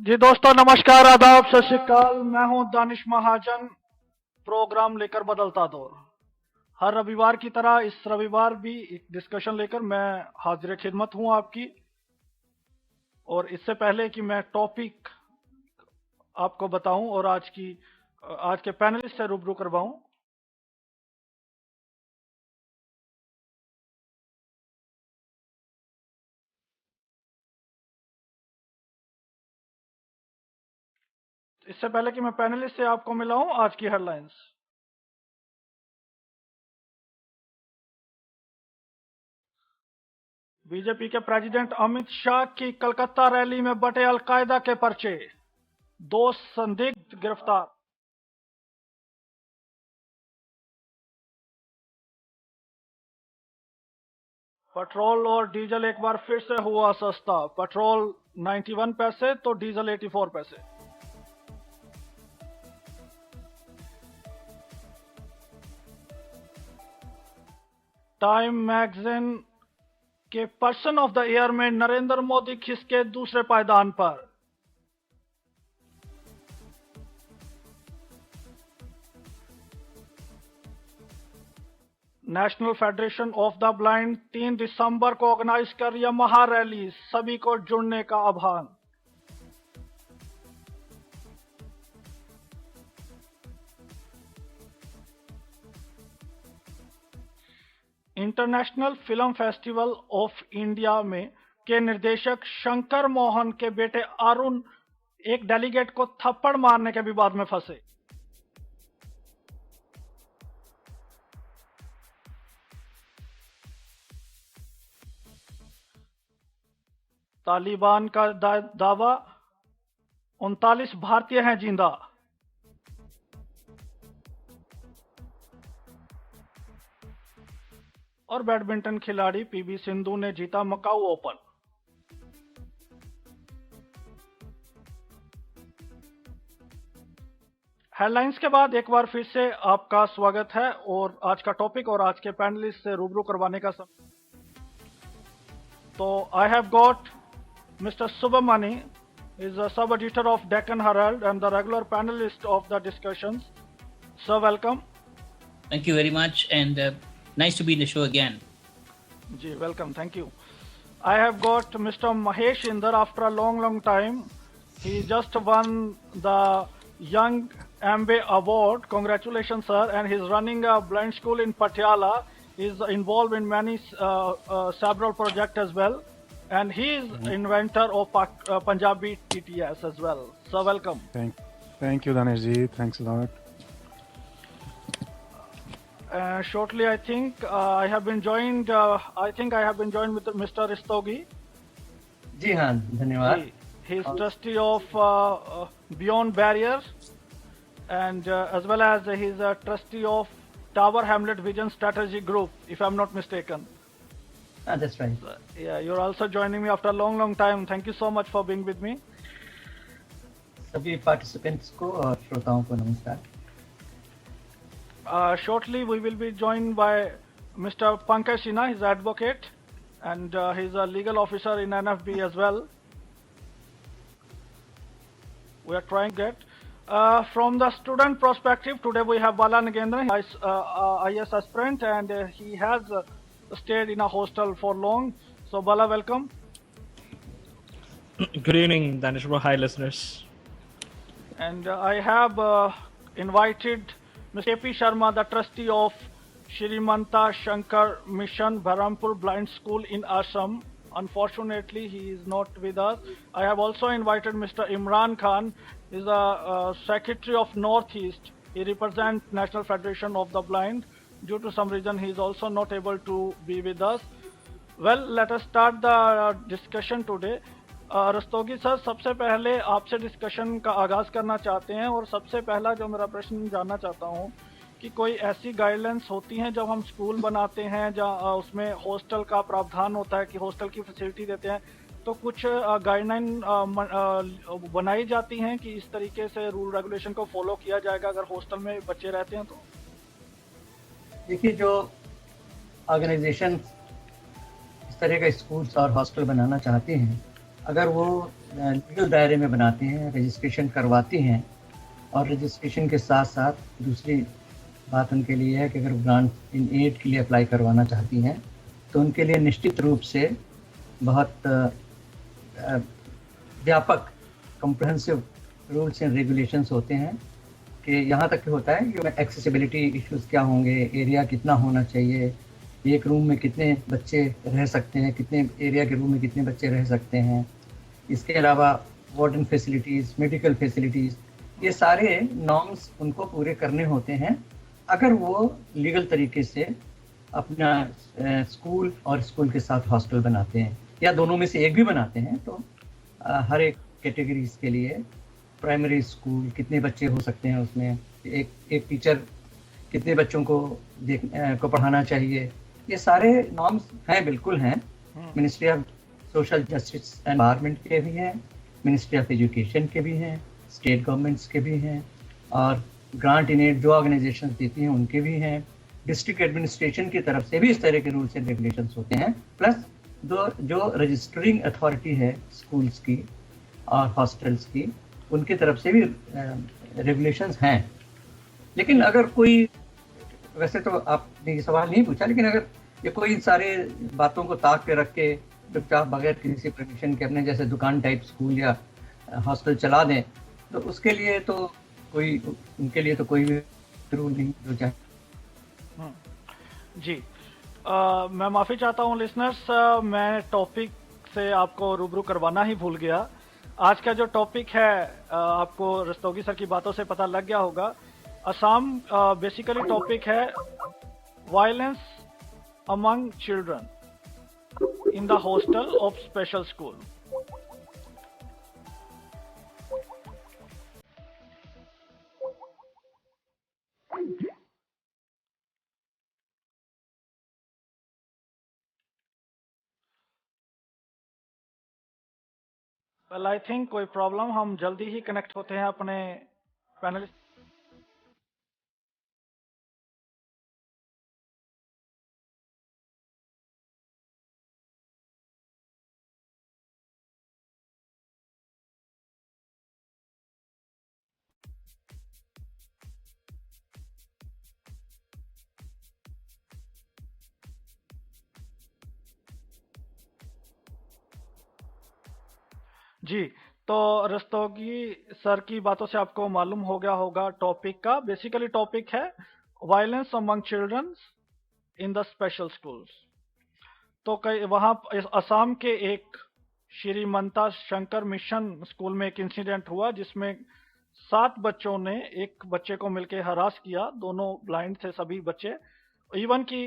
जी दोस्तों, नमस्कार, आदाब, सत श्री अकाल। मैं हूं दानिश महाजन, प्रोग्राम लेकर बदलता दौर। हर रविवार की तरह इस रविवार भी एक डिस्कशन लेकर मैं हाजिर खिदमत हूं आपकी। और इससे पहले कि मैं टॉपिक आपको बताऊं और आज के पैनलिस्ट से रूबरू करवाऊं, इससे पहले कि मैं पैनलिस्ट से आपको मिलाऊं, आज की हेडलाइंस। बीजेपी के प्रेसिडेंट अमित शाह की कलकत्ता रैली में बटे अलकायदा के पर्चे, 2 संदिग्ध गिरफ्तार। पेट्रोल और डीजल एक बार फिर से हुआ सस्ता। पेट्रोल 91 पैसे तो डीजल 84 पैसे। टाइम मैगजीन के पर्सन ऑफ द ईयर में नरेंद्र मोदी खिसके दूसरे पायदान पर। National federation of the blind 3 दिसंबर को ऑर्गेनाइज कर रही महा रैली, सभी को जुड़ने का आह्वान। International film festival of India में के निर्देशक शंकर मोहन के बेटे अरुण एक डेलीगेट को थप्पड़ मारने के विवाद में फंसे। तालिबान का दावा, 39 भारतीय हैं जिंदा। और बैडमिंटन खिलाड़ी पीवी सिंधु ने जीता मकाऊ ओपन। हेडलाइंस के बाद एक बार फिर से आपका स्वागत है और आज का टॉपिक और आज के पैनलिस्ट से रूबरू करवाने का समय। तो I have got Mr. Subramani is a sub-editor of Deccan Herald and the regular panelist of the discussions. Sir, welcome. Thank you very much, and nice to be in the show again. Ji, welcome. Thank you. I have got Mr. Mahesh Inder after a long time. He just won the Young MBA award. Congratulations, sir. And he's running a blind school in Patiala. He's involved in many several projects as well. And he is inventor of Punjabi TTS as well. So welcome. Thank you, Danesh ji. Thanks a lot. Shortly, I think I have been joined. With Mr. Rastogi. जी हाँ, धन्यवाद. He is trustee of Beyond Barriers, and as well as he is a trustee of Tower Hamlet Vision Strategy Group, if I'm not mistaken. That's right. Yeah, you're also joining me after a long time. Thank you so much for being with me. सभी participants को और श्रोताओं को नमस्कार. Shortly we will be joined by Mr. Pankaj Sinha. He's an advocate and he's a legal officer in NFB as well. We are trying to get from the student perspective. Today we have Bala Nagendran, IS aspirant, and he has stayed in a hostel for long. So Bala, welcome. Good evening, Danish. Hi, listeners. And I have invited Mr. A.P. Sharma, the trustee of Shrimanta Shankar Mission, Bharampur Blind School in Assam. Unfortunately, he is not with us. I have also invited Mr. Imran Khan. He is a secretary of Northeast. He represents National Federation of the Blind. Due to some reason, he is also not able to be with us. Well, let us start the discussion today. Rastogi sir, सबसे पहले आपसे discussion का आगाज करना चाहते हैं और सबसे पहला जो मेरा प्रश्न जानना चाहता हूं कि कोई ऐसी गाइडलाइंस होती हैं जब हम स्कूल बनाते हैं जहां उसमें हॉस्टल का प्रावधान होता है कि हॉस्टल की फैसिलिटी देते हैं, तो कुछ गाइडलाइन बनाई जाती हैं कि इस तरीके से रूल रेगुलेशन को फॉलो किया जाएगा अगर हॉस्टल में बच्चे रहते हैं तो? देखिए, जो ऑर्गेनाइजेशन इस तरह का स्कूल्स और हॉस्टल बनाना चाहते हैं, अगर वो लीगल दायरे में बनाते हैं, रजिस्ट्रेशन करवाते हैं। और रजिस्ट्रेशन के साथ साथ दूसरी बात उनके लिए है कि अगर ग्रांट इन एड के लिए अप्लाई करवाना चाहती हैं तो उनके लिए निश्चित रूप से बहुत व्यापक कॉम्प्रिहेंसिव रूल्स एंड रेगुलेशंस होते हैं कि यहाँ तक होता है कि एक्सेसिबिलिटी इश्यूज क्या होंगे, एरिया कितना होना चाहिए, एक रूम में कितने बच्चे रह सकते हैं, कितने एरिया के रूम में कितने बच्चे रह सकते हैं। इसके अलावा वार्डन फैसिलिटीज़, मेडिकल फैसिलिटीज़, ये सारे नॉर्म्स उनको पूरे करने होते हैं अगर वो लीगल तरीके से अपना स्कूल और स्कूल के साथ हॉस्टल बनाते हैं या दोनों में से एक भी बनाते हैं। तो हर एक कैटेगरीज के लिए प्राइमरी स्कूल कितने बच्चे हो सकते हैं, उसमें एक टीचर कितने बच्चों को पढ़ाना चाहिए, ये सारे नॉर्म्स हैं, बिल्कुल हैं। Ministry of social justice and environment के भी हैं, मिनिस्ट्री ऑफ एजुकेशन के भी हैं, स्टेट गवर्नमेंट्स के भी हैं, और ग्रांट इन एड जो ऑर्गेनाइजेशन देती हैं उनके भी हैं। डिस्ट्रिक्ट एडमिनिस्ट्रेशन की तरफ से भी इस तरह के रूल्स एंड रेगुलेशंस होते हैं। प्लस जो रजिस्टरिंग अथॉरिटी है स्कूल्स की और हॉस्टल्स की, उनकी तरफ से भी रेगुलेशंस हैं। लेकिन अगर कोई, वैसे तो आपने ये सवाल नहीं पूछा, लेकिन अगर ये कोई इन सारे बातों को ताक पे रख के चुपचाप बगैर किसी परमिशन के अपने जैसे दुकान टाइप स्कूल या हॉस्टल चला दें, तो उसके लिए तो उनके लिए तो कोई भी रूल नहीं जो चाहे। जी, मैं माफ़ी चाहता हूँ लिसनर्स, मैं टॉपिक से आपको रूबरू करवाना ही भूल गया। आज का जो टॉपिक है, आपको रस्तोगी सर की बातों से पता लग गया होगा। असम बेसिकली टॉपिक है violence among children in the hostel of special school. Well, I think कोई प्रॉब्लम, हम जल्दी ही कनेक्ट होते हैं अपने पैनलिस्ट। जी, तो रस्तोगी सर की बातों से आपको मालूम हो गया होगा टॉपिक का। बेसिकली टॉपिक है violence among children in the special schools. तो कई वहाँ असम के एक श्रीमंता शंकर मिशन स्कूल में एक इंसिडेंट हुआ जिसमें 7 बच्चों ने एक बच्चे को मिलकर हरास किया। दोनों ब्लाइंड थे सभी बच्चे। इवन कि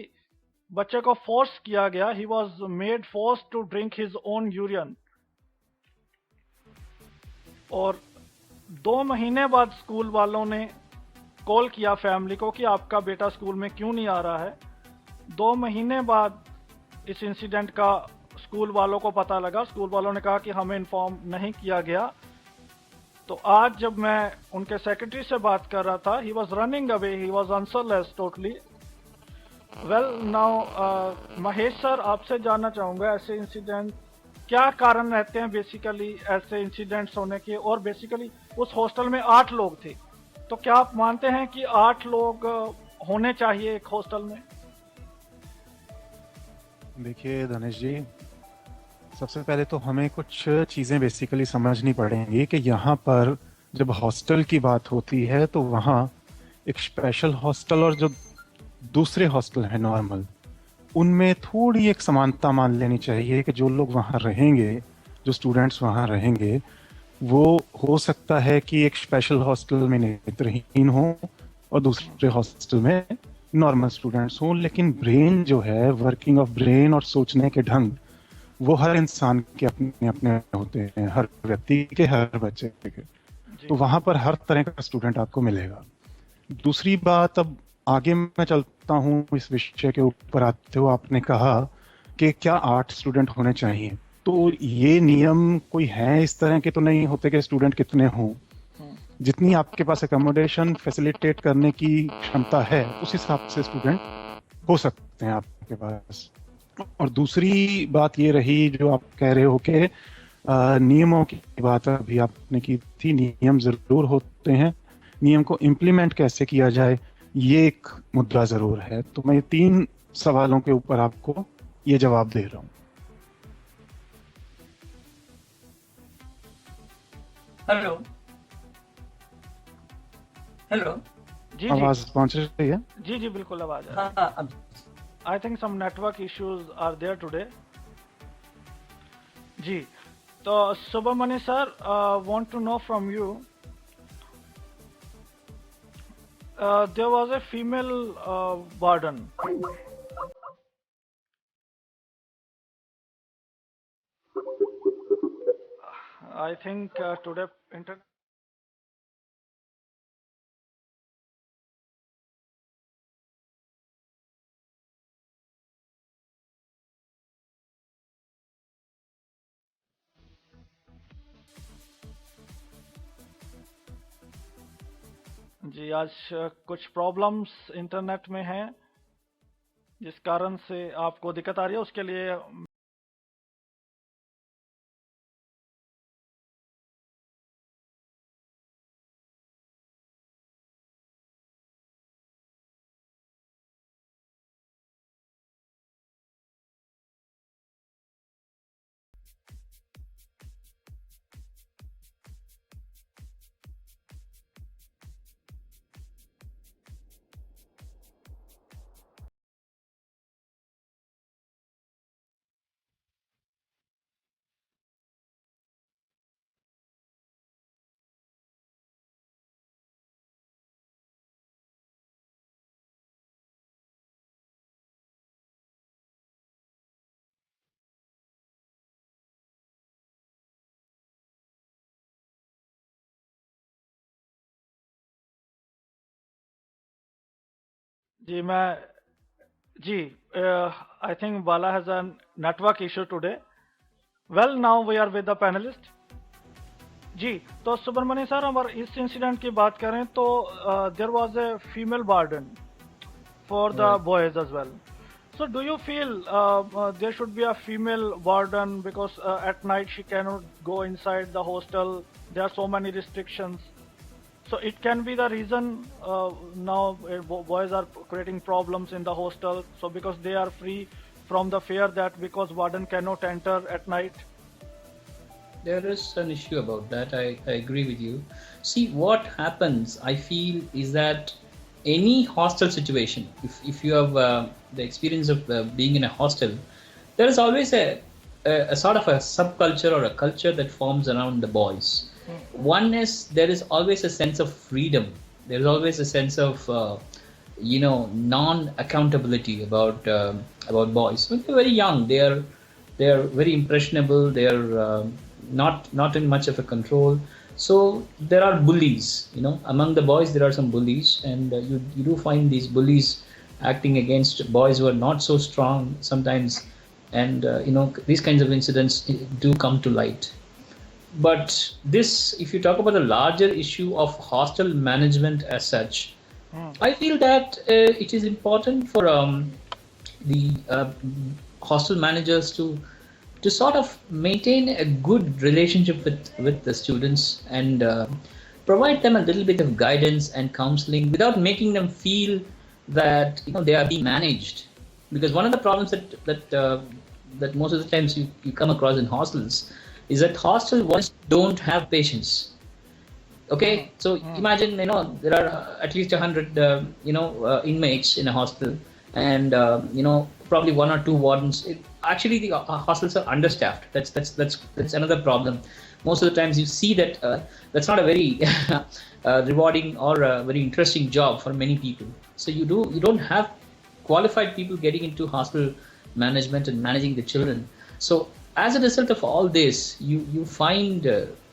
बच्चे को फोर्स किया गया, he was made force to drink his own urine. और 2 महीने बाद स्कूल वालों ने कॉल किया फैमिली को कि आपका बेटा स्कूल में क्यों नहीं आ रहा है। 2 महीने बाद इस इंसिडेंट का स्कूल वालों को पता लगा। स्कूल वालों ने कहा कि हमें इन्फॉर्म नहीं किया गया। तो आज जब मैं उनके सेक्रेटरी से बात कर रहा था, he was running away, he was answerless totally. Well now Mahesh sir, आपसे जानना चाहूँगा ऐसे इंसिडेंट क्या कारण रहते हैं बेसिकली ऐसे इंसिडेंट्स होने के। और बेसिकली उस हॉस्टल में 8 लोग थे, तो क्या आप मानते हैं कि 8 लोग होने चाहिए एक हॉस्टल में? देखिए धनेश जी, सबसे पहले तो हमें कुछ चीज़ें बेसिकली समझनी पड़ेंगी कि यहाँ पर जब हॉस्टल की बात होती है तो वहाँ एक स्पेशल हॉस्टल और जो दूसरे हॉस्टल है नॉर्मल, उनमें थोड़ी एक समानता मान लेनी चाहिए कि जो लोग वहाँ रहेंगे, जो स्टूडेंट्स वहाँ रहेंगे, वो हो सकता है कि एक स्पेशल हॉस्टल में नेत्रहीन हो और दूसरे हॉस्टल में नॉर्मल स्टूडेंट्स हों, लेकिन ब्रेन जो है, वर्किंग ऑफ ब्रेन और सोचने के ढंग, वो हर इंसान के अपने अपने होते हैं, हर व्यक्ति के, हर बच्चे के। तो वहाँ पर हर तरह का स्टूडेंट आपको मिलेगा। दूसरी बात, अब आगे मैं चलता हूँ इस विषय के ऊपर आते हुए, आपने कहा कि क्या 8 स्टूडेंट होने चाहिए। तो ये नियम कोई है इस तरह के तो नहीं होते कि स्टूडेंट कितने हों। जितनी आपके पास एकोमोडेशन फैसिलिटेट करने की क्षमता है उस हिसाब से स्टूडेंट हो सकते हैं आपके पास। और दूसरी बात ये रही जो आप कह रहे हो कि नियमों की बात अभी आपने की थी, नियम जरूर होते हैं, नियम को इम्प्लीमेंट कैसे किया जाए ये एक मुद्दा जरूर है। तो मैं ये 3 सवालों के ऊपर आपको ये जवाब दे रहा हूँ। Hello hello. जी जी आवाज पहुंच रही है? जी जी बिल्कुल आवाज है। हाँ हाँ अब I think some network issues are there today. जी, तो Subramani sir, want to know from you. There was a female warden. I think today internet. जी, आज कुछ प्रॉब्लम्स इंटरनेट में हैं जिस कारण से आपको दिक्कत आ रही है, उसके लिए जी मैं जी I think Bala has a network issue today. Well, now we are with the panelist. जी, तो सुब्रमण्य सर, अगर इस इंसिडेंट की बात करें तो there was a female warden for the boys as well. So do you feel there should be a female warden because at night she cannot go inside the hostel? There are so many restrictions. So it can be the reason now boys are creating problems in the hostel. So because they are free from the fear that because warden cannot enter at night. There is an issue about that. I agree with you. See, what happens, I feel, is that any hostel situation, if you have the experience of being in a hostel, there is always a sort of a subculture or a culture that forms around the boys. One is there is always a sense of freedom. There is always a sense of non-accountability about boys. When they're very young, they are very impressionable. They are not in much of a control. So there are bullies, among the boys there are some bullies, and you do find these bullies acting against boys who are not so strong sometimes, and these kinds of incidents do come to light. But this, if you talk about the larger issue of hostel management as such, I feel that it is important for the hostel managers to sort of maintain a good relationship with the students and provide them a little bit of guidance and counseling without making them feel that they are being managed. Because one of the problems that most of the times you come across in hostels is that hostel ones don't have patience. Okay, so imagine there are at least 100 inmates in a hostel, and probably 1 or 2 wardens. Actually, the hostels are understaffed. That's another problem. Most of the times you see that that's not a very rewarding or a very interesting job for many people. So you don't have qualified people getting into hostel management and managing the children. So as a result of all this, you find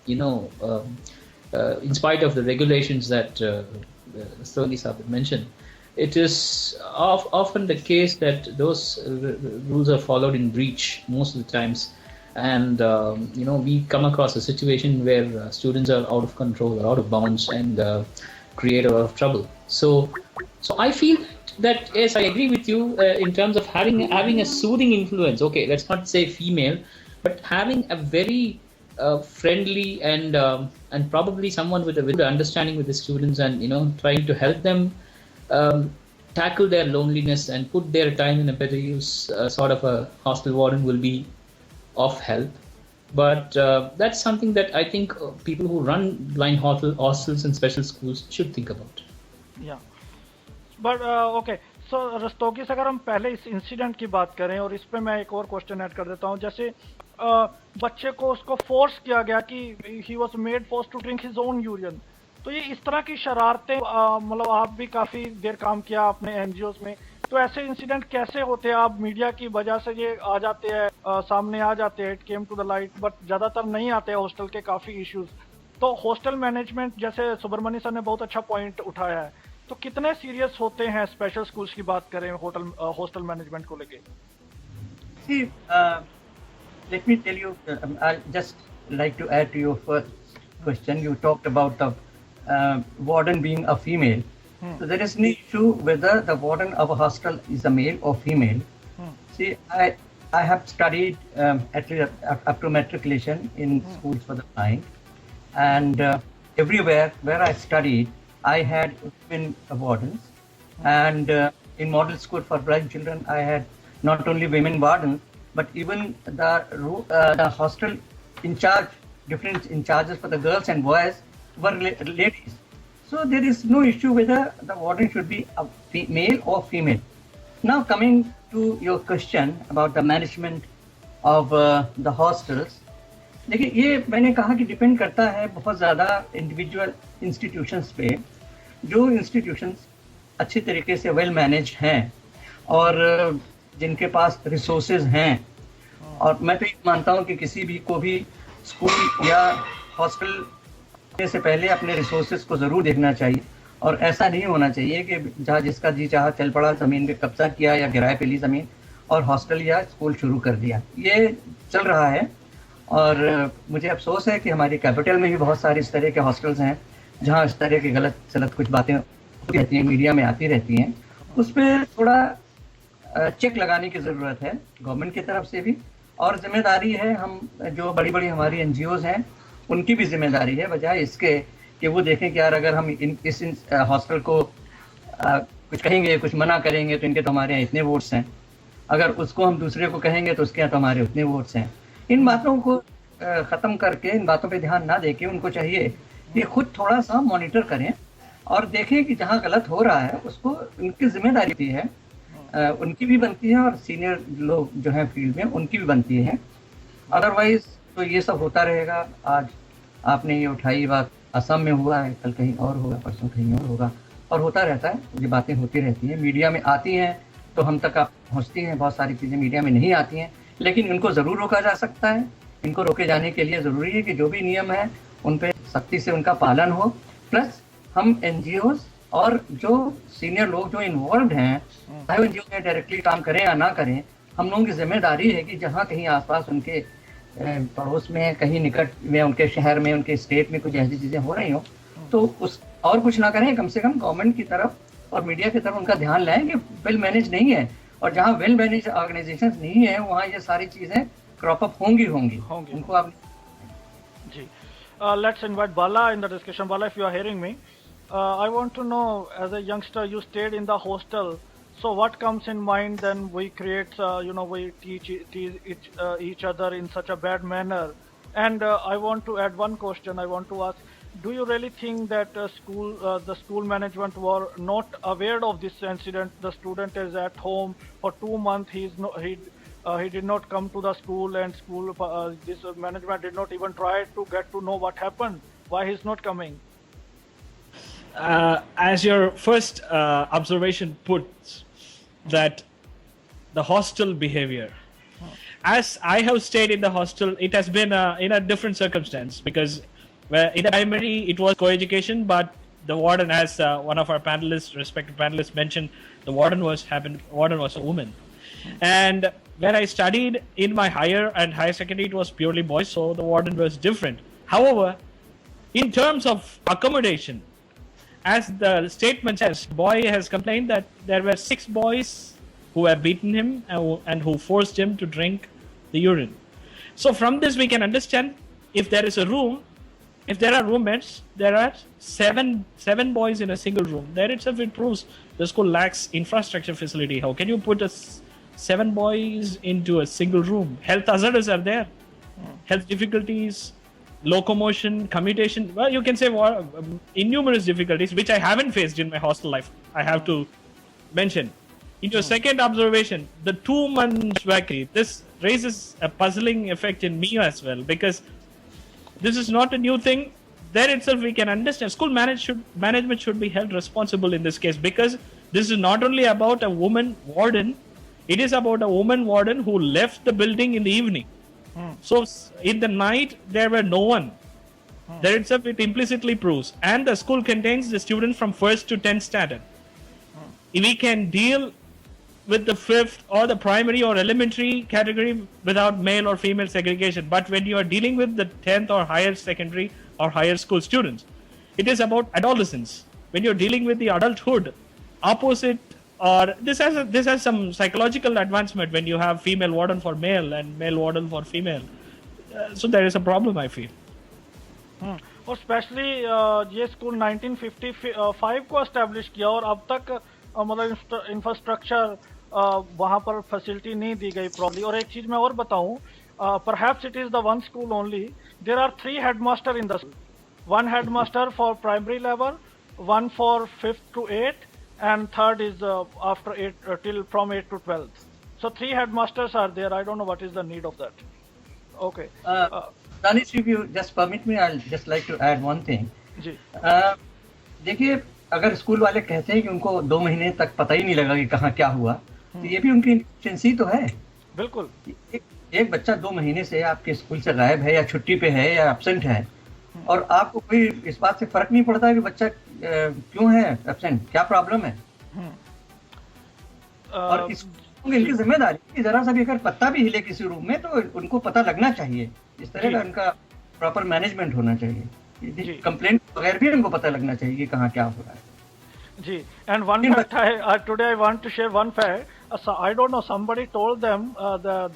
in spite of the regulations that Soni Sabit mentioned, it is often the case that those rules are followed in breach most of the times, and we come across a situation where students are out of control or out of bounds and create a lot of trouble. So I feel that yes, I agree with you in terms of having a soothing influence. Okay, let's not say female, but having a very friendly and probably someone with a good understanding with the students, and trying to help them tackle their loneliness and put their time in a better use, sort of a hostel warden will be of help. But that's something that I think people who run blind hostels and special schools should think about. या but okay so Rastogi से अगर हम पहले इस incident की बात करें, और इस पे मैं एक और क्वेश्चन ऐड कर देता हूँ, जैसे बच्चे को उसको फोर्स किया गया कि he was made force to drink his own urine, तो ये इस तरह की शरारतें, मतलब आप भी काफी देर काम किया अपने एनजीओ में, तो ऐसे इंसिडेंट कैसे होते हैं? आप मीडिया की वजह से ये आ जाते हैं, सामने आ जाते हैं, it came to the light, but ज्यादातर नहीं आते हैं हॉस्टल के काफी इश्यूज। तो हॉस्टल मैनेजमेंट, जैसे सुब्रमण्य सर ने बहुत अच्छा पॉइंट उठाया है, तो कितने सीरियस होते हैं स्पेशल स्कूल्स की बात करें हॉस्टल मैनेजमेंट को लेके? See, let me tell you, I'll just like to add to your first question. You talked about the warden being a female. So there is no issue whether the warden of a hostel is a male or female. See, I have studied up to matriculation in schools for the blind, and everywhere where I studied, I had women wardens, and in model school for blind children, I had not only women wardens, but even the hostel in charge, different in charges for the girls and boys were ladies. So there is no issue whether the warden should be a male or female. Now coming to your question about the management of the hostels, देखिए ये मैंने कहा कि depend करता है बहुत ज़्यादा individual institutions पे। जो इंस्टीट्यूशंस अच्छी तरीके से वेल मैनेज हैं और जिनके पास रिसोर्सेज हैं, और मैं तो ये मानता हूँ कि किसी भी को भी स्कूल या हॉस्टल से पहले अपने रिसोर्सेज को ज़रूर देखना चाहिए, और ऐसा नहीं होना चाहिए कि जहाँ जिसका जी चाहा चल पड़ा, ज़मीन पे कब्जा किया या किराए पे ली ज़मीन और हॉस्टल या स्कूल शुरू कर दिया। ये चल रहा है, और मुझे अफसोस है कि हमारी कैपिटल में भी बहुत सारे इस तरह के हॉस्टल्स हैं जहाँ इस तरह की गलत सलत कुछ बातें होती रहती हैं, मीडिया में आती रहती हैं। उस पर थोड़ा चेक लगाने की ज़रूरत है गवर्नमेंट की तरफ से भी, और जिम्मेदारी है हम जो बड़ी बड़ी हमारी एनजीओज़ हैं उनकी भी जिम्मेदारी है, बजाय इसके कि वो देखें कि यार अगर हम इस हॉस्टल को कुछ कहेंगे, कुछ मना करेंगे तो इनके तो हमारे यहाँ इतने वोट्स हैं, अगर उसको हम दूसरे को कहेंगे तो उसके यहाँ तो हमारे उतने वोट्स हैं। इन बातों को ख़त्म करके, इन बातों पे ध्यान ना देके उनको चाहिए कि खुद थोड़ा सा मॉनिटर करें और देखें कि जहाँ गलत हो रहा है उसको उनकी जिम्मेदारी है, उनकी भी बनती है और सीनियर लोग जो हैं फील्ड में उनकी भी बनती है। अदरवाइज तो ये सब होता रहेगा। आज आपने ये उठाई बात, असम में हुआ है, कल कहीं और होगा, परसों कहीं और होगा, और होता रहता है। ये बातें होती रहती हैं, मीडिया में आती हैं तो हम तक आप पहुँचती हैं, बहुत सारी चीज़ें मीडिया में नहीं आती हैं, लेकिन इनको ज़रूर रोका जा सकता है। इनको रोके जाने के लिए ज़रूरी है कि जो भी नियम है उन पे सख्ती से उनका पालन हो, प्लस हम एनजीओज और जो सीनियर लोग जो इन्वॉल्व हैं, चाहे वो एनजीओ में डायरेक्टली काम करें या ना करें, हम लोगों की जिम्मेदारी है कि जहाँ कहीं आसपास उनके पड़ोस में, कहीं निकट में, उनके शहर में, उनके स्टेट में कुछ ऐसी चीज़ें हो रही हो तो उस और कुछ ना करें, कम से कम गवर्नमेंट की तरफ और मीडिया की तरफ उनका ध्यान लाएं कि वेल मैनेज नहीं है, और जहाँ वेल मैनेज ऑर्गेनाइजेशंस नहीं है वहाँ ये सारी चीज़ें क्रॉप अप होंगी उनको आप जी। Let's invite Bala in the discussion. Bala, if you are hearing me, I want to know, as a youngster, you stayed in the hostel. So what comes in mind then we create, we teach each other in such a bad manner? And I want to add one question. I want to ask, do you really think that the school management were not aware of this incident? The student is at home for 2 months. He did not come to the school, and this management did not even try to get to know what happened. Why he's not coming? As your first observation puts, that the hostel behavior. As I have stayed in the hostel, it has been in a different circumstance, because in the primary it was co-education, but the warden, as one of our respected panelists mentioned, the warden was a woman. And when I studied in my higher secondary, it was purely boys, so the warden was different. However, in terms of accommodation, as the statement says, boy has complained that there were 6 boys who have beaten him and who forced him to drink the urine. So from this we can understand if there is a room, if there are roommates, there are seven boys in a single room. There itself it proves the school lacks infrastructure facility. How can you put seven boys into a single room? Health hazards are there, health difficulties, locomotion, commutation. Well, you can say innumerous difficulties which I haven't faced in my hostel life. I have to mention. In your second observation, the 2 months vacancy, this raises a puzzling effect in me as well, because this is not a new thing. There itself we can understand school management should be held responsible in this case, because this is not only about a woman warden, it is about a woman warden who left the building in the evening. So in the night there were no one. There itself it implicitly proves, and the school contains the students from 1st to 10th standard. We can deal with the 5th or the primary or elementary category without male or female segregation, but when you are dealing with the 10th or higher secondary or higher school students, it is about adolescence. When you're dealing with the adulthood, opposite, or this has some psychological advancement when you have female warden for male and male warden for female. So there is a problem, I feel. और specially ये school 1955 को establish किया और अब तक मतलब infrastructure वहाँ पर फैसिलिटी नहीं दी गई प्रॉब्ली. और एक चीज मैं और बताऊं, perhaps it is the one school only. There are 3 headmaster in the school. 1 headmaster for primary level, 1 for 5th to 8th, and 3rd is after 8 till from 8 to 12th. So 3 headmasters are there. I don't know what is the need of that. Okay. Danish, if you just permit me, I'll just like to add one thing. जी. देखिए, अगर school वाले कहते हैं कि उनको 2 महीने तक पता ही नहीं लगा कि कहाँ क्या हुआ, तो ये भी उनकी इनएफिशिएंसी तो है. बिल्कुल. एक बच्चा 2 महीने से आपके स्कूल से गायब है या छुट्टी पे है या एब्सेंट है, और आपको कोई इस बात से फर्क नहीं पड़ता कि बच्चा क्यों है एब्सेंट, क्या प्रॉब्लम है. और इनकी जिम्मेदारी कि जरा सा भी अगर पत्ता भी हिले किसी रूम में तो उनको पता लगना चाहिए. इस तरह का उनका प्रॉपर मैनेजमेंट होना चाहिए. कंप्लेंट बगैर भी उनको पता लगना चाहिए कि कहाँ क्या हो रहा है. जी. And one fact today I want to share one fact. I don't know, somebody told them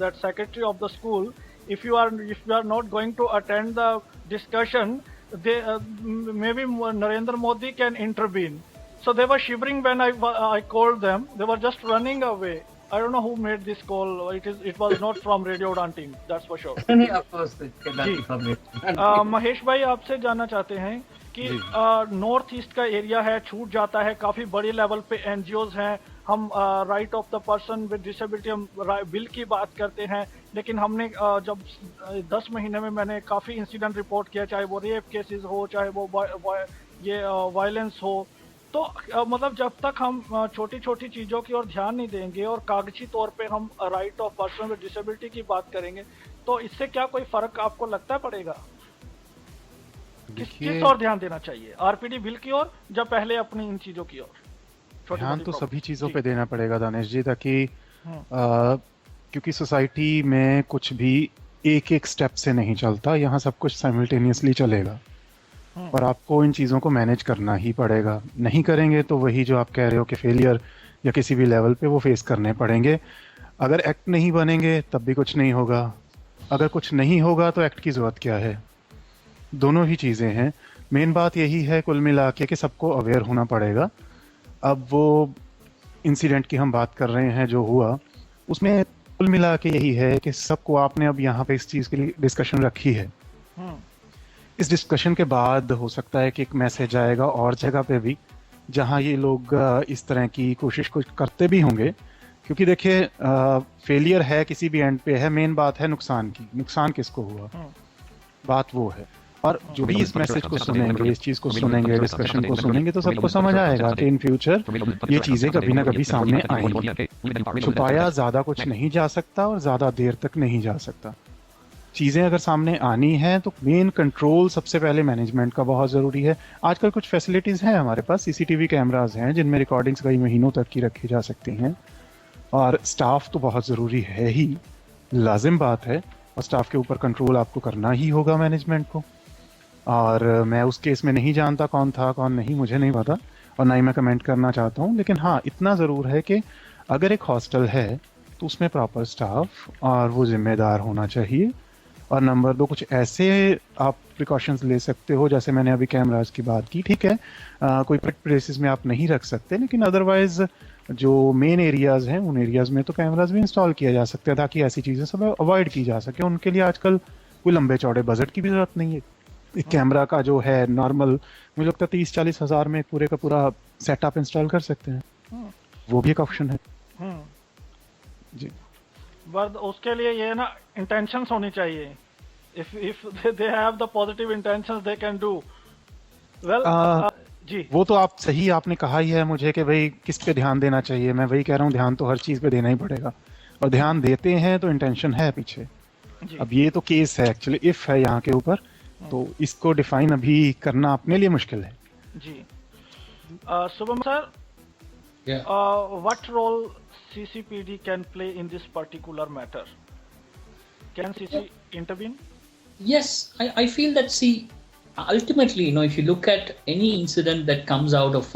that secretary of the school, if you are not going to attend the discussion, they maybe Narendra Modi can intervene. So they were shivering when I called them. They were just running away. I don't know who made this call. It was not from Radio Udan team, that's for sure. नहीं, of course, Mahesh भाई आपसे जानना चाहते हैं कि north east का area है, छूट जाता है, काफी बड़े लेवल पे एनजीओज हैं. हम right of the person with disability हम बिल की बात करते हैं, लेकिन हमने जब 10 महीने में मैंने काफी इंसिडेंट रिपोर्ट किया, चाहे वो रेप केसेस हो, चाहे वो ये वायलेंस हो, तो मतलब जब तक हम छोटी छोटी चीजों की ओर ध्यान नहीं देंगे और कागजी तौर पे हम right of person with disability की बात करेंगे, तो इससे क्या कोई फर्क आपको लगता पड़ेगा? किस ओर ध्यान देना चाहिए, आरपीडी बिल की ओर या पहले अपनी इन चीजों की ओर? ध्यान तो सभी चीजों पे देना पड़ेगा दानिश जी, ताकि क्योंकि सोसाइटी में कुछ भी एक एक स्टेप से नहीं चलता, यहाँ सब कुछ साइमल्टेनियसली चलेगा और आपको इन चीज़ों को मैनेज करना ही पड़ेगा. नहीं करेंगे तो वही जो आप कह रहे हो कि फेलियर या किसी भी लेवल पे वो फेस करने पड़ेंगे. अगर एक्ट नहीं बनेंगे तब भी कुछ नहीं होगा, अगर कुछ नहीं होगा तो एक्ट की ज़रूरत क्या है. दोनों ही चीज़ें हैं. मेन बात यही है कुल मिला के कि सबको अवेयर होना पड़ेगा. अब वो इंसिडेंट की हम बात कर रहे हैं जो हुआ, उसमें कुल मिला के यही है कि सबको आपने अब यहाँ पे इस चीज़ के लिए डिस्कशन रखी है. इस डिस्कशन के बाद हो सकता है कि एक मैसेज आएगा और जगह पे भी जहाँ ये लोग इस तरह की कोशिश कुछ करते भी होंगे, क्योंकि देखिए फेलियर है किसी भी एंड पे है, मेन बात है नुकसान की. नुकसान किसको हुआ, बात वो है. और जो भी इस मैसेज को सुनेंगे, इस चीज़ को सुनेंगे, डिस्कशन को सुनेंगे, तो सबको समझ आएगा कि इन फ्यूचर ये चीज़ें कभी ना कभी सामने आएंगी. छुपाया ज़्यादा कुछ नहीं जा सकता और ज़्यादा देर तक नहीं जा सकता. चीज़ें अगर सामने आनी है तो मेन कंट्रोल सबसे पहले मैनेजमेंट का बहुत ज़रूरी है. आजकल कुछ फैसिलिटीज़ हैं हमारे पास, सीसीटीवी कैमराज हैं जिनमें रिकॉर्डिंग्स कई महीनों तक की रखी जा सकती हैं, और स्टाफ तो बहुत ज़रूरी है ही, लाजिम बात है. और स्टाफ के ऊपर कंट्रोल आपको करना ही होगा मैनेजमेंट को. और मैं उस केस में नहीं जानता कौन था कौन नहीं, मुझे नहीं पता और ना ही मैं कमेंट करना चाहता हूँ. लेकिन हाँ, इतना ज़रूर है कि अगर एक हॉस्टल है तो उसमें प्रॉपर स्टाफ और वो जिम्मेदार होना चाहिए. और नंबर 2 कुछ ऐसे आप प्रिकॉशंस ले सकते हो, जैसे मैंने अभी कैमराज की बात की, ठीक है, कोई प्लेसेस में आप नहीं रख सकते, लेकिन अदरवाइज जो मेन एरियाज हैं उन एरियाज में तो कैमराज भी इंस्टॉल किया जा सकता है ताकि ऐसी चीज़ें सब अवॉइड की जा सके। उनके लिए आजकल कोई लंबे चौड़े बजट की भी जरूरत नहीं है। एक कैमरा का जो है नॉर्मल, मुझे लगता है 30-40 हज़ार में पूरे का पूरा सेटअप इंस्टॉल कर सकते हैं, वो भी एक ऑप्शन है जी। बट उसके लिए ये ना इंटेंशंस होनी चाहिए। if they have the positive intentions they can do well। जी वो तो आप सही आपने कहा ही है मुझे कि भाई किस पे ध्यान देना चाहिए। मैं वही कह रहा हूँ, ध्यान तो हर चीज़ पे देना ही पड़ेगा, और ध्यान देते हैं तो इंटेंशन है पीछे। जी अब ये तो केस है एक्चुअली, इफ है यहाँ के ऊपर, तो इसको डिफाइन अभी करना अपने लिए मुश्किल है जी। Shubham sir, Yeah. what role CCPD can play in this particular matter? Can CC intervene? Yes, I feel that, see, ultimately, if you look at any incident that comes out of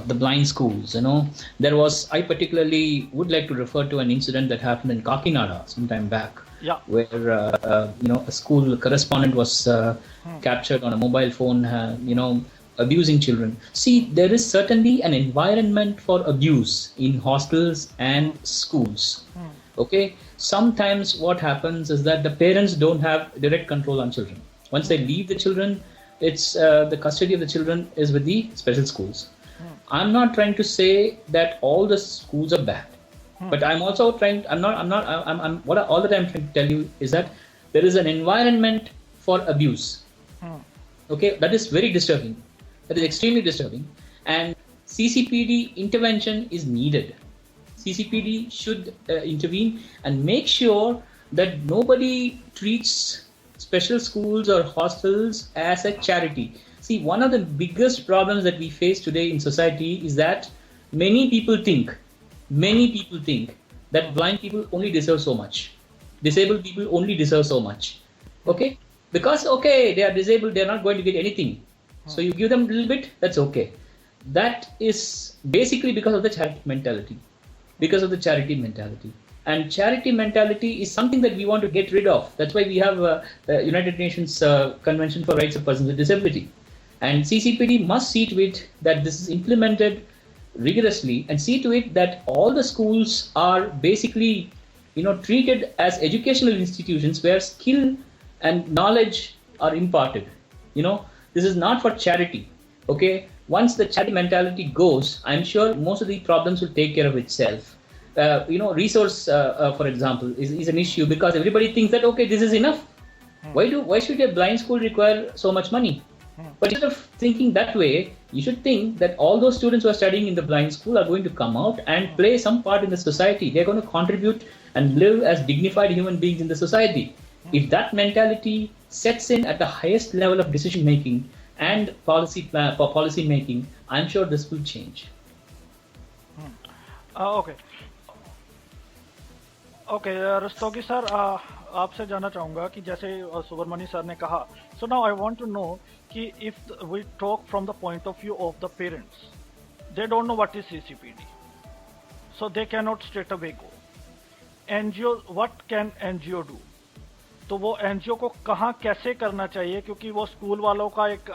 the blind schools, I particularly would like to refer to an incident that happened in Kakinada some time back, Yeah. where, a school correspondent was captured on a mobile phone, abusing children. See, there is certainly an environment for abuse in hostels and schools. Okay, sometimes what happens is that the parents don't have direct control on children. Once they leave the children, it's the custody of the children is with the special schools. I'm not trying to say that all the schools are bad, but I'm also trying. I'm all that I'm trying to tell you is that there is an environment for abuse. Okay, that is very disturbing. That is extremely disturbing, and CCPD intervention is needed. CCPD should intervene and make sure that nobody treats special schools or hostels as a charity. See, one of the biggest problems that we face today in society is that many people think that blind people only deserve so much, disabled people only deserve so much. Okay, because they are disabled, they are not going to get anything. So you give them a little bit, that's okay. That is basically because of the charity mentality. And charity mentality is something that we want to get rid of. That's why we have the United Nations Convention for Rights of Persons with Disability. And CCPD must see to it that this is implemented rigorously, and see to it that all the schools are basically, treated as educational institutions where skill and knowledge are imparted. This is not for charity. Okay, once the charity mentality goes, I'm sure most of the problems will take care of itself. Resource, for example, is an issue because everybody thinks that this is enough. Why should a blind school require so much money? But instead of thinking that way, you should think that all those students who are studying in the blind school are going to come out and play some part in the society. They're going to contribute and live as dignified human beings in the society. If that mentality sets in at the highest level of decision making and policy making, I'm sure this will change. Okay, Rastogi sir, आपसे जानना चाहूँगा कि जैसे Subramanya sir ने कहा, so now I want to know कि if we talk from the point of view of the parents, they don't know what is CCPD, so they cannot straight away go. NGO, what can NGO do? तो वो NGO को कहाँ कैसे करना चाहिए, क्योंकि वो स्कूल वालों का एक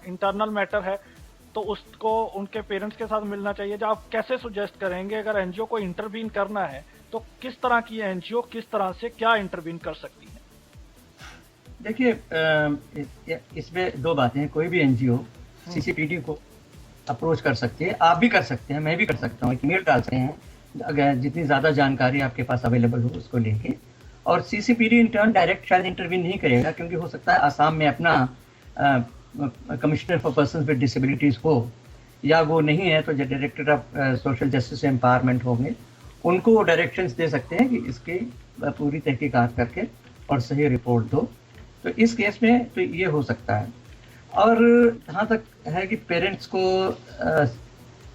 इंटरनल मैटर है, तो उसको उनके पेरेंट्स के साथ मिलना चाहिए। जो आप कैसे सुजेस्ट करेंगे अगर एनजीओ को इंटरवीन करना है, तो किस तरह की एनजीओ किस तरह से क्या इंटरवीन कर सकती है? देखिए, इसमें दो बातें हैं। कोई भी एनजीओ सीसीपीडी को अप्रोच कर सकती है, आप भी कर सकते हैं, मैं भी कर सकता हूँ, एक मेल डाल सकते हैं अगर जितनी ज़्यादा जानकारी आपके पास अवेलेबल हो उसको लेके। और सीसीपीडी इन टर्न डायरेक्ट शायद इंटरवीन नहीं करेगा, क्योंकि हो सकता है आसाम में अपना commissioner for persons with disabilities हो, या वो नहीं है तो जो director of social justice empowerment होंगे, उनको डायरेक्शंस दे सकते हैं कि इसकी पूरी तहकीकात करके और सही रिपोर्ट दो। तो इस केस में तो ये हो सकता है। और जहाँ तक है कि पेरेंट्स को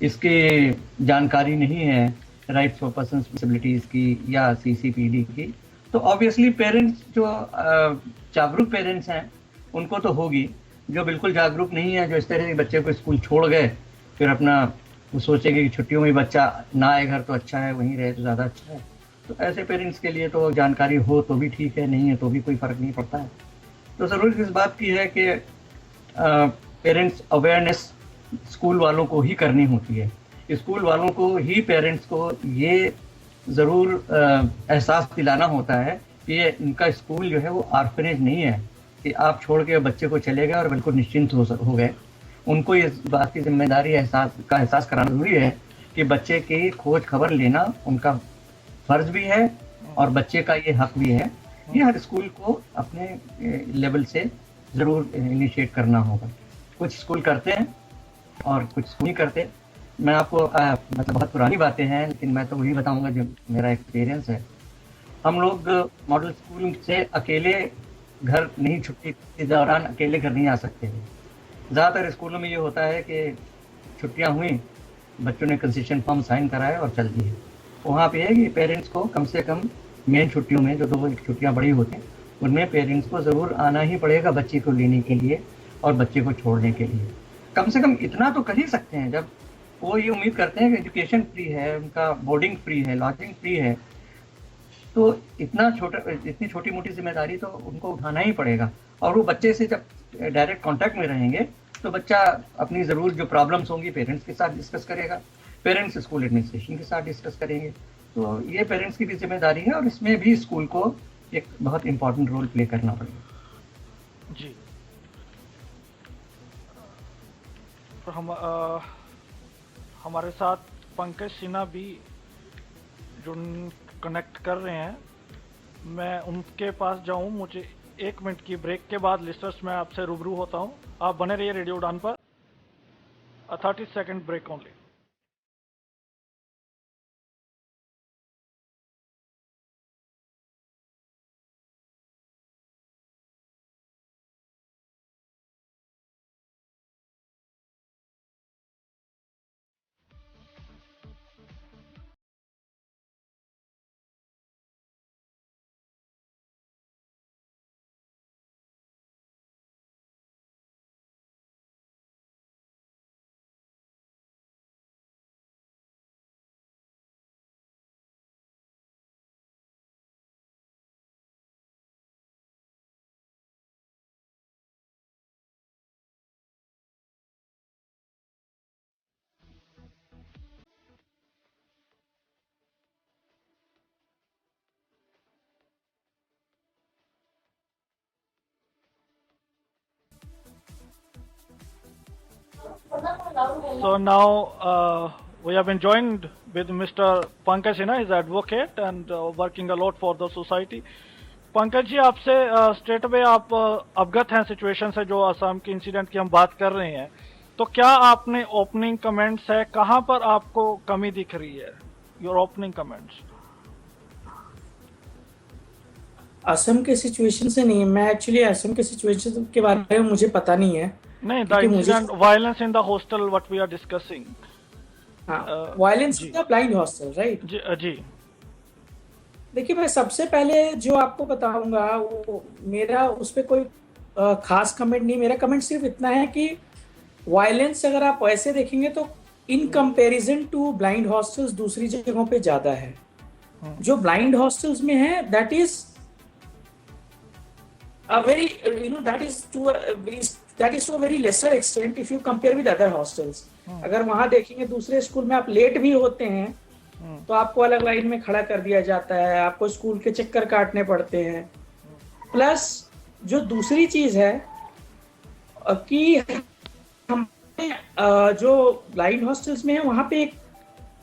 इसकी जानकारी नहीं है rights for persons with disabilities की या सीसीपीडी की, तो ऑब्वियसली पेरेंट्स जो जागरूक पेरेंट्स हैं उनको तो होगी। जो बिल्कुल जागरूक नहीं है, जो इस तरह के बच्चे को स्कूल छोड़ गए, फिर अपना वो सोचेंगे कि छुट्टियों में बच्चा ना आए घर तो अच्छा है, वहीं रहे तो ज़्यादा अच्छा है, तो ऐसे पेरेंट्स के लिए तो जानकारी हो तो भी ठीक है, नहीं है तो भी कोई फ़र्क नहीं पड़ता है। तो ज़रूरत इस बात की है कि पेरेंट्स अवेयरनेस स्कूल वालों को ही करनी होती है। स्कूल वालों को ही पेरेंट्स को ये ज़रूर एहसास दिलाना होता है कि ये इनका स्कूल जो है वो ऑर्फनेज नहीं है कि आप छोड़ के बच्चे को चले गए और बिल्कुल निश्चिंत हो गए। उनको ये बात की जिम्मेदारी एहसास कराना ज़रूरी है कि बच्चे की खोज खबर लेना उनका फ़र्ज भी है और बच्चे का ये हक भी है। ये हर स्कूल को अपने लेवल से ज़रूर इनिशिएट करना होगा। कुछ स्कूल करते हैं और कुछ स्कूल नहीं करते। मैं आपको मतलब बहुत पुरानी बातें हैं, लेकिन मैं तो वही बताऊंगा जो मेरा एक्सपीरियंस है। हम लोग मॉडल स्कूल से अकेले घर नहीं, छुट्टी के दौरान अकेले घर नहीं आ सकते थे। ज़्यादातर स्कूलों में ये होता है कि छुट्टियां हुई, बच्चों ने कंसेशन फॉर्म साइन कराया और चल दिए। वहाँ पे है कि पेरेंट्स को कम से कम मेन छुट्टियों में, जो 2 छुट्टियाँ बड़ी होती हैं, उनमें पेरेंट्स को ज़रूर आना ही पड़ेगा बच्चे को लेने के लिए और बच्चे को छोड़ने के लिए। कम से कम इतना तो कर ही सकते हैं। जब वो ये उम्मीद करते हैं कि एजुकेशन फ्री है, उनका बोर्डिंग फ्री है, लॉजिंग फ्री है, तो इतनी छोटी मोटी जिम्मेदारी तो उनको उठाना ही पड़ेगा। और वो बच्चे से जब डायरेक्ट कांटेक्ट में रहेंगे तो बच्चा अपनी ज़रूर जो प्रॉब्लम्स होंगी पेरेंट्स के साथ डिस्कस करेगा, पेरेंट्स स्कूल एडमिनिस्ट्रेशन के साथ डिस्कस करेंगे। तो ये पेरेंट्स की भी जिम्मेदारी है और इसमें भी स्कूल को एक बहुत इम्पोर्टेंट रोल प्ले करना पड़ेगा। जी, तो हमारे साथ पंकज सिन्हा भी जो कनेक्ट कर रहे हैं। मैं उनके पास जाऊं, मुझे 1 मिनट की ब्रेक के बाद लिस्टर्स में आपसे रूबरू होता हूं। आप बने रहिए रेडियो उड़ान पर। 30 second break only. So now we have been joined with Mr. Pankaj Sinha, he's an advocate and working a lot for the society. Pankaj ji, आपसे स्ट्रेट अवे आप अवगत हैं सिचुएशन से, जो असम के इंसिडेंट की हम बात कर रहे हैं। तो क्या आपने ओपनिंग कमेंट्स है, कहां पर आपको कमी दिख रही है? Your opening comments. असम के सिचुएशन से नहीं, मैं एक्चुअली असम के सिचुएशन के बारे में मुझे पता नहीं है। नहीं, the incident violence in the hostel what we are discussing. Violence in the blind hostel, right? जी। देखिए, मैं सबसे पहले जो आपको बताऊंगा वो मेरा उस पर कोई खास कमेंट नहीं। मेरा कमेंट सिर्फ इतना है कि वायलेंस अगर आप वैसे देखेंगे तो in comparison to blind hostels दूसरी जगहों पे ज्यादा है। जो ब्लाइंड हॉस्टल्स में है that is a very that is to a very lesser extent if you compare with other hostels. अगर वहां देखेंगे दूसरे स्कूल में आप लेट भी होते हैं तो आपको अलग लाइन में खड़ा कर दिया जाता है, आपको स्कूल के चक्कर काटने पड़ते हैं। प्लस जो दूसरी चीज है कि हम जो ब्लाइंड हॉस्टल्स में है वहां पे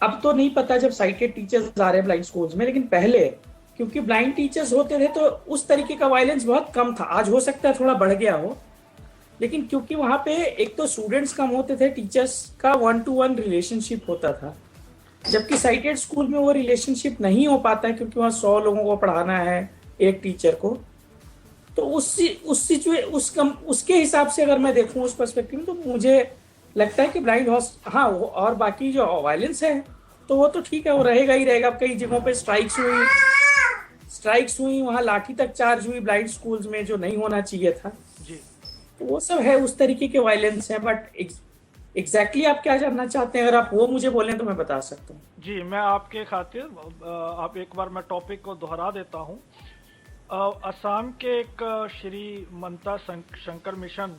अब तो नहीं पता जब साइटेड टीचर्स आ रहे हैं ब्लाइंड स्कूल्स में, लेकिन पहले क्योंकि ब्लाइंड टीचर्स होते थे तो उस तरीके का वायलेंस बहुत कम था। आज हो सकता है थोड़ा बढ़ गया हो, लेकिन क्योंकि वहां पे एक तो स्टूडेंट्स कम होते थे, टीचर्स का 1-to-1 रिलेशनशिप होता था। जबकि साइटेड स्कूल में वो रिलेशनशिप नहीं हो पाता है क्योंकि वहाँ 100 लोगों को पढ़ाना है एक टीचर को। तो उसके हिसाब से अगर मैं देखूँ उस पर्सपेक्टिव में, तो मुझे लगता है कि ब्लाइंड हॉस्टल, हाँ, और बाकी जो वायलेंस है तो वो तो ठीक है, वो रहेगा ही रहेगा। कई जगहों पे स्ट्राइक्स हुई, वहाँ लाठी तक चार्ज हुई ब्लाइंड स्कूल्स में, जो नहीं होना चाहिए था जी। तो वो सब है, उस तरीके के वायलेंस है। बट एग्जैक्टली आप क्या जानना चाहते हैं, अगर आप वो मुझे बोलें तो मैं बता सकता हूँ। जी, मैं आपके खातिर आप एक बार मैं टॉपिक को दोहरा देता हूँ। असम के एक श्री मनता शंकर मिशन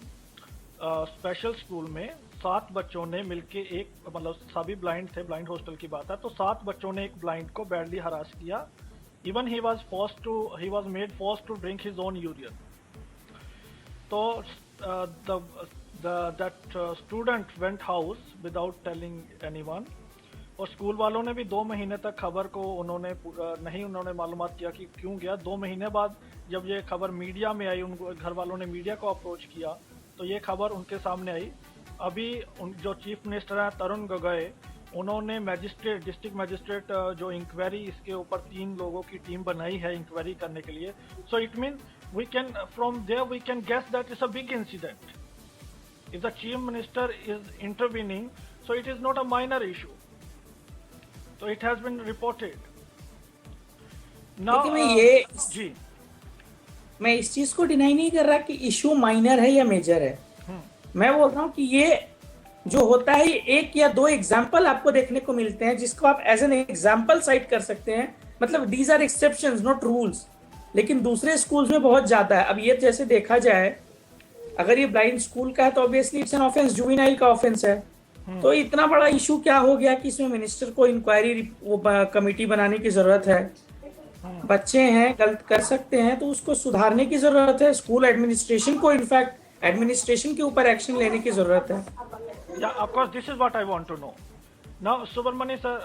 स्पेशल स्कूल में 7 बच्चों ने मिलके एक, मतलब सभी ब्लाइंड थे, ब्लाइंड हॉस्टल की बात है, तो 7 बच्चों ने एक ब्लाइंड को बैडली हरास किया। Even he was made forced to drink his own urine. तो that student went house without telling anyone, और स्कूल वालों ने भी 2 महीने तक खबर को उन्होंने मालूमात किया कि क्यों गया। 2 महीने बाद जब ये खबर मीडिया में आई, उनको घर वालों ने मीडिया को अप्रोच किया तो ये खबर उनके सामने आई। अभी जो चीफ मिनिस्टर हैं तरुण गोगोई, उन्होंने डिस्ट्रिक्ट मैजिस्ट्रेट जो इंक्वायरी इसके ऊपर 3 लोगों की टीम बनाई है इंक्वायरी करने के लिए। So it mean from there we can guess that it's a big incident. If the chief minister is intervening, so it is not a minor issue. So it has been reported. Now, जी, मैं इस चीज को deny नहीं कर रहा कि issue minor है या मेजर है। मैं बोल रहा हूँ कि ये जो होता है, एक या 2 एग्जाम्पल आपको देखने को मिलते हैं जिसको आप एज एन एग्जाम्पल साइट कर सकते हैं। मतलब these are exceptions not rules, लेकिन दूसरे स्कूल्स में बहुत ज्यादा है। अब ये जैसे देखा जाए, अगर ये ब्लाइंड स्कूल का है तो obviously it's an offence, juvenile का ऑफेंस है। तो इतना बड़ा इशू क्या हो गया कि इसमें मिनिस्टर को इंक्वायरी कमेटी बनाने की जरूरत है। बच्चे हैं, गलत कर सकते हैं, तो उसको सुधारने की जरूरत है। स्कूल एडमिनिस्ट्रेशन को, इनफैक्ट एडमिनिस्ट्रेशन के ऊपर एक्शन लेने की जरूरत है। yeah, of course, this is what I want to know. Now, Subramani sir,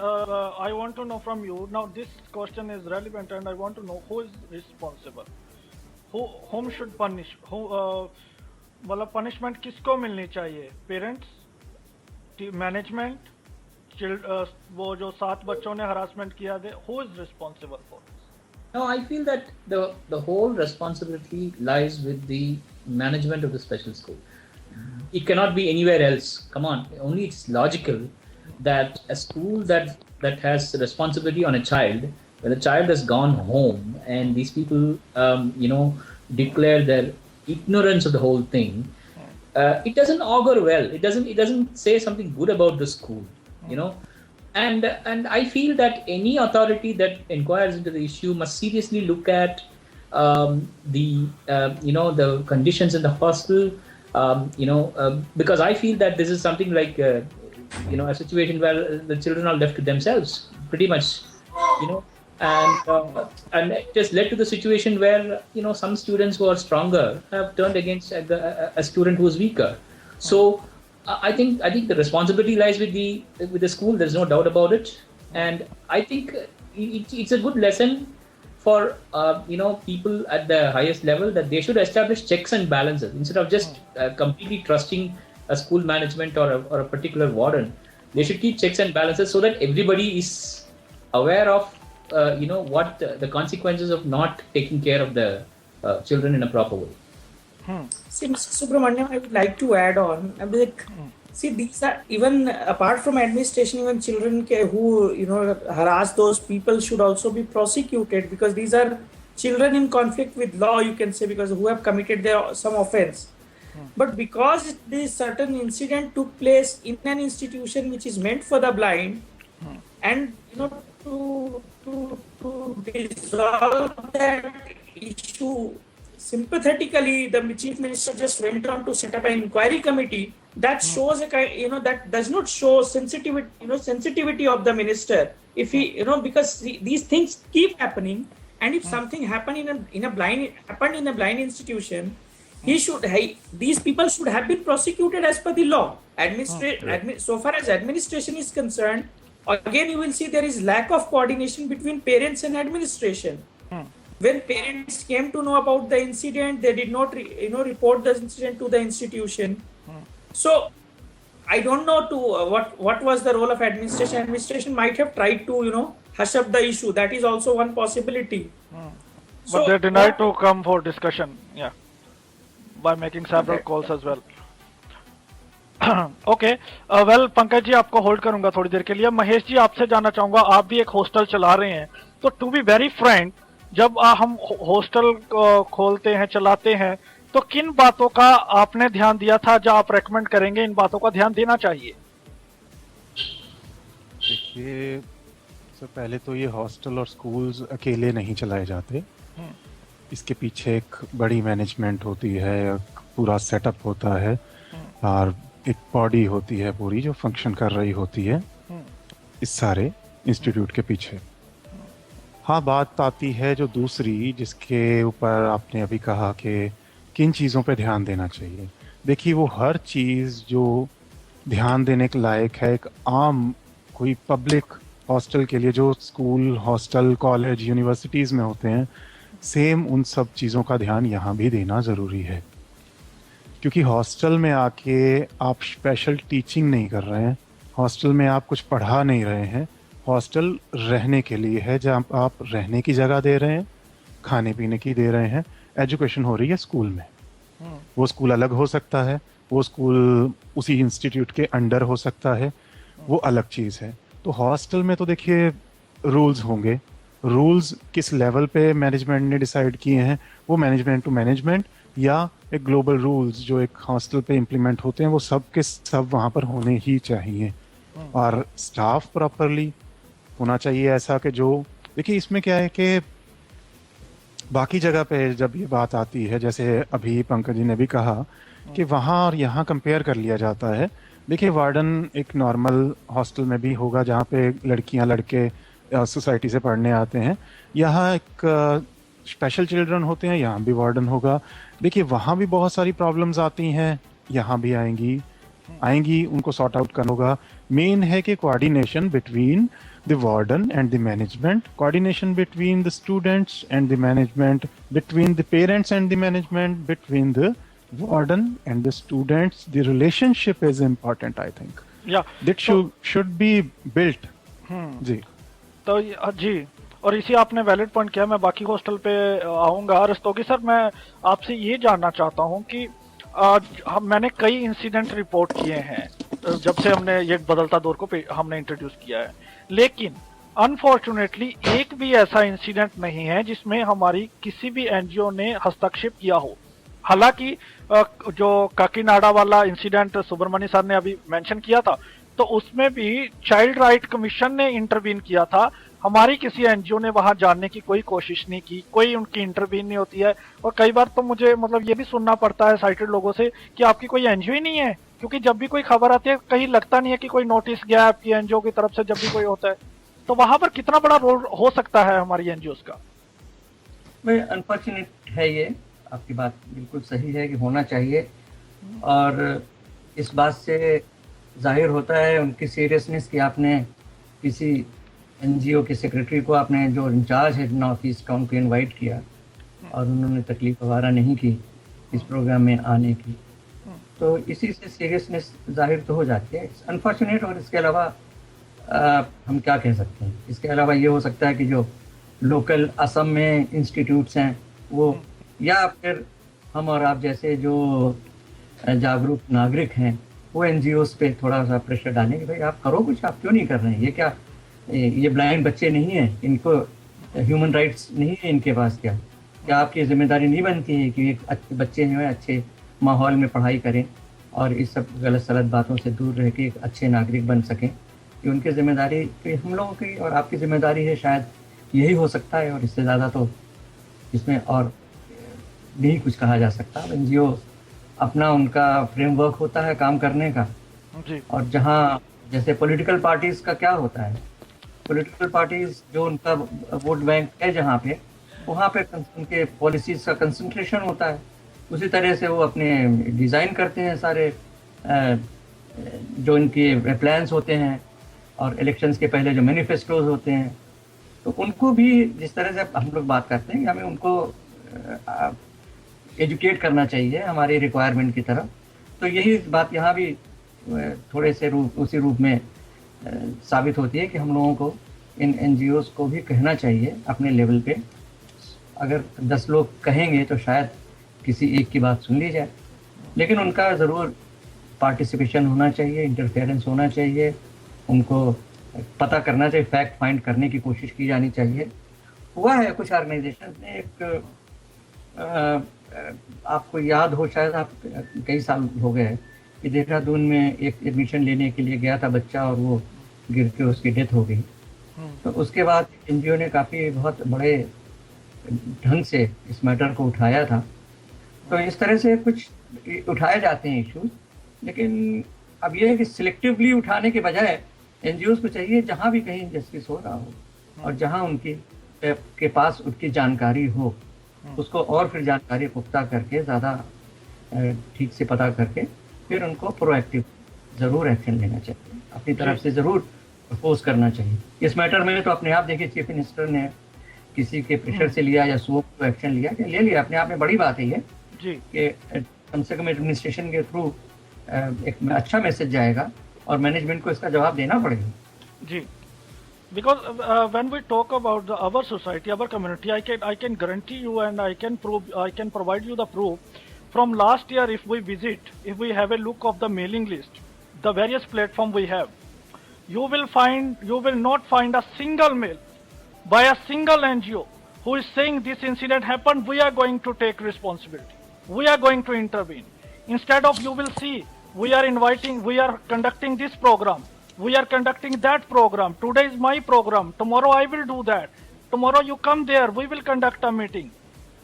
I want to know from you. Now, this question is relevant, and I want to know who is responsible. Whom should punish? मतलब punishment किसको मिलनी चाहिए? Parents, management, वो जो 7 बच्चों ने harassment किया थे, who is responsible for this? No, I feel that the whole responsibility lies with the management of the special school. It cannot be anywhere else. Come on, only it's logical that a school that has responsibility on a child, when the child has gone home and these people declare their ignorance of the whole thing, it doesn't augur well. It doesn't say something good about the school, and I feel that any authority that inquires into the issue must seriously look at the conditions in the hostel, because I feel that this is something like a situation where the children are left to themselves pretty much, and it just led to the situation where some students who are stronger have turned against a student who is weaker. So I think the responsibility lies with the school. There's no doubt about it, and I think it's a good lesson for people at the highest level that they should establish checks and balances instead of just completely trusting a school management or a particular warden. They should keep checks and balances so that everybody is aware of what the consequences of not taking care of the children in a proper way. See, Mr. Subramaniam, I would like to add on. See, these are, even apart from administration, even children who harass those people should also be prosecuted, because these are children in conflict with law, you can say, because who have committed some offense. But because this certain incident took place in an institution which is meant for the blind, and to resolve that issue sympathetically, the chief minister just went on to set up an inquiry committee. That shows that does not show sensitivity of the minister. If he, because these things keep happening, and if something happened in a blind institution, these people should have been prosecuted as per the law. So far as administration is concerned, again you will see there is lack of coordination between parents and administration. When parents came to know about the incident, they did not report the incident to the institution. So I don't know what was the role of administration. Administration might have tried to hush up the issue. That is also one possibility. But they denied to come for discussion, by making several calls as well. Okay, well Pankaj ji, आपको hold करूंगा थोड़ी देर के लिए। महेश जी, आपसे जानना चाहूंगा, आप भी एक हॉस्टल चला रहे हैं, तो टू बी वेरी फ्रैंक, जब हम हॉस्टल खोलते हैं, चलाते हैं, तो किन बातों का आपने ध्यान दिया था जो आप रेकमेंड करेंगे इन बातों का ध्यान देना चाहिए? देखिए, सबसे पहले तो ये हॉस्टल और स्कूल्स अकेले नहीं चलाए जाते। इसके पीछे एक बड़ी मैनेजमेंट होती है, एक पूरा सेटअप होता है और एक बॉडी होती है पूरी जो फंक्शन कर रही होती है इस सारे इंस्टीट्यूट के पीछे। हाँ, बात आती है जो दूसरी जिसके ऊपर आपने अभी कहा कि किन चीज़ों पे ध्यान देना चाहिए। देखिए, वो हर चीज़ जो ध्यान देने के लायक है एक आम कोई पब्लिक हॉस्टल के लिए, जो स्कूल, हॉस्टल, कॉलेज, यूनिवर्सिटीज़ में होते हैं, सेम उन सब चीज़ों का ध्यान यहाँ भी देना ज़रूरी है। क्योंकि हॉस्टल में आके आप स्पेशल टीचिंग नहीं कर रहे हैं, हॉस्टल में आप कुछ पढ़ा नहीं रहे हैं। हॉस्टल रहने के लिए है, जहाँ आप रहने की जगह दे रहे हैं, खाने पीने की दे रहे हैं, एजुकेशन हो रही है स्कूल में। वो स्कूल अलग हो सकता है, वो स्कूल उसी इंस्टीट्यूट के अंडर हो सकता है, वो अलग चीज़ है। तो हॉस्टल में तो देखिए रूल्स होंगे। रूल्स किस लेवल पे मैनेजमेंट ने डिसाइड किए हैं, वो मैनेजमेंट टू मैनेजमेंट या एक ग्लोबल रूल्स जो एक हॉस्टल पे इम्प्लीमेंट होते हैं, वो सब के सब वहाँ पर होने ही चाहिए। और स्टाफ प्रॉपरली होना चाहिए ऐसा कि जो, देखिए इसमें क्या है कि बाकी जगह पे जब ये बात आती है, जैसे अभी पंकज जी ने भी कहा कि वहाँ और यहाँ कंपेयर कर लिया जाता है। देखिए, वार्डन एक नॉर्मल हॉस्टल में भी होगा जहाँ पे लड़कियाँ लड़के सोसाइटी से पढ़ने आते हैं। यहाँ एक स्पेशल चिल्ड्रन होते हैं, यहाँ भी वार्डन होगा। देखिए, वहाँ भी बहुत सारी प्रॉब्लम्स आती हैं, यहाँ भी आएंगी, उनको सॉर्ट आउट करना होगा। मेन है कि coordination between the warden and the management, coordination between the students and the management, between the parents and the management, between the warden and the students. The relationship is important, I think. Yeah. That should be built. जी। तो जी, और इसी आपने valid point किया। मैं बाकी hostel पे आऊँगा। Rastogi sir, मैं आपसे ये जानना चाहता हूँ कि मैंने कई इंसिडेंट रिपोर्ट किए हैं जब से हमने ये बदलता दौर को हमने इंट्रोड्यूस किया है, लेकिन अनफॉर्चुनेटली एक भी ऐसा इंसिडेंट नहीं है जिसमें हमारी किसी भी एनजीओ ने हस्तक्षेप किया हो। हालांकि जो काकीनाडा वाला इंसिडेंट सुब्रमण्य सर ने अभी मेंशन किया था, तो उसमें भी चाइल्ड राइट कमीशन ने इंटरवीन किया था। हमारी किसी एनजीओ ने वहां जानने की कोई कोशिश नहीं की, कोई उनकी इंटरवीन नहीं होती है। और कई बार तो मुझे मतलब ये भी सुनना पड़ता है साइटेड लोगों से कि आपकी कोई एनजीओ ही नहीं है, क्योंकि जब भी कोई खबर आती है कहीं लगता नहीं है कि कोई नोटिस गया आपकी एनजीओ की तरफ से जब भी कोई होता है। तो वहां पर कितना बड़ा रोल हो सकता है हमारी एनजीओ का? भाई अनफॉर्चुनेट है ये, आपकी बात बिल्कुल सही है कि होना चाहिए। और इस बात से जाहिर होता है उनकी सीरियसनेस कि आपने किसी एनजीओ के सेक्रेटरी को, आपने जो इंचार्ज है नॉर्थ ईस्ट का, उनको इन्वाइट किया और उन्होंने तकलीफ वगैरह नहीं की इस प्रोग्राम में आने की। तो इसी से सीरियसनेस जाहिर तो हो जाती है। अनफॉर्चुनेट। और इसके अलावा हम क्या कह सकते हैं, इसके अलावा ये हो सकता है कि जो लोकल असम में इंस्टीट्यूट्स हैं वो, या फिर हम और आप जैसे जो जागरूक नागरिक हैं वो एनजीओस पे थोड़ा सा प्रेशर डालें कि भाई आप करो कुछ, आप क्यों नहीं कर रहे हैं? ये क्या, ये ब्लाइंड बच्चे नहीं हैं, इनको ह्यूमन राइट्स नहीं है इनके पास? क्या आपकी जिम्मेदारी नहीं बनती है कि एक अच्छे बच्चे हैं अच्छे माहौल में पढ़ाई करें और इस सब गलत सलत बातों से दूर रह के एक अच्छे नागरिक बन सकें? कि उनकी जिम्मेदारी, कि हम लोगों की और आपकी जिम्मेदारी है, शायद यही हो सकता है। और इससे ज़्यादा तो इसमें और नहीं कुछ कहा जा सकता। एनजीओ अपना उनका फ्रेमवर्क होता है काम करने का। और जहाँ जैसे पॉलिटिकल पार्टीज़ का क्या होता है, पॉलिटिकल पार्टीज़ जो उनका वोट बैंक है जहाँ पे, वहाँ पे उनके पॉलिसीज़ का कंसंट्रेशन होता है। उसी तरह से वो अपने डिज़ाइन करते हैं सारे जो इनके प्लान्स होते हैं और इलेक्शंस के पहले जो मैनिफेस्टोज होते हैं। तो उनको भी जिस तरह से हम लोग बात करते हैं कि हमें उनको एजुकेट करना चाहिए हमारे रिक्वायरमेंट की तरफ। तो यही बात यहाँ भी थोड़े से उसी रूप में साबित होती है कि हम लोगों को इन एनजीओज को भी कहना चाहिए अपने लेवल पे। अगर 10 लोग कहेंगे तो शायद किसी एक की बात सुन ली जाए, लेकिन उनका ज़रूर पार्टिसिपेशन होना चाहिए, इंटरफेरेंस होना चाहिए, उनको पता करना चाहिए, फैक्ट फाइंड करने की कोशिश की जानी चाहिए। हुआ है कुछ ऑर्गेनाइजेशन ने एक आपको याद हो, शायद आप कई साल हो गए कि देहरादून में एक एडमिशन लेने के लिए गया था बच्चा और वो गिर के उसकी डेथ हो गई। तो उसके बाद एनजीओ ने काफ़ी बहुत बड़े ढंग से इस मैटर को उठाया था। तो इस तरह से कुछ उठाए जाते हैं इश्यूज, लेकिन अब ये है कि सिलेक्टिवली उठाने के बजाय एनजीओज को चाहिए जहाँ भी कहीं इंजस्टिस हो रहा हो और जहाँ उनकी के पास उनकी जानकारी हो, उसको और फिर जानकारी पुख्ता करके ज़्यादा ठीक से पता करके फिर उनको प्रोएक्टिव ज़रूर एक्शन लेना चाहिए, अपनी तरफ से ज़रूर प्रपोज करना चाहिए। इस मैटर में तो अपने आप देखिए चीफ मिनिस्टर ने किसी के प्रेशर से लिया या सो को एक्शन लिया, कि ले लिया, अपने आप में बड़ी बात है ये कि कम से कम एडमिनिस्ट्रेशन के थ्रू एक अच्छा मैसेज जाएगा और मैनेजमेंट को इसका जवाब देना पड़ेगा। जी, because when we talk about our society, our community, I can guarantee you and I can provide you the proof. From last year, if we visit, if we have a look of the mailing list, the various platform we have, you will not find a single mail by a single NGO who is saying this incident happened, we are going to take responsibility, we are going to intervene. Instead of, you will see, we are conducting this program, we are conducting that program, today is my program, tomorrow I will do that, tomorrow you come there, we will conduct a meeting.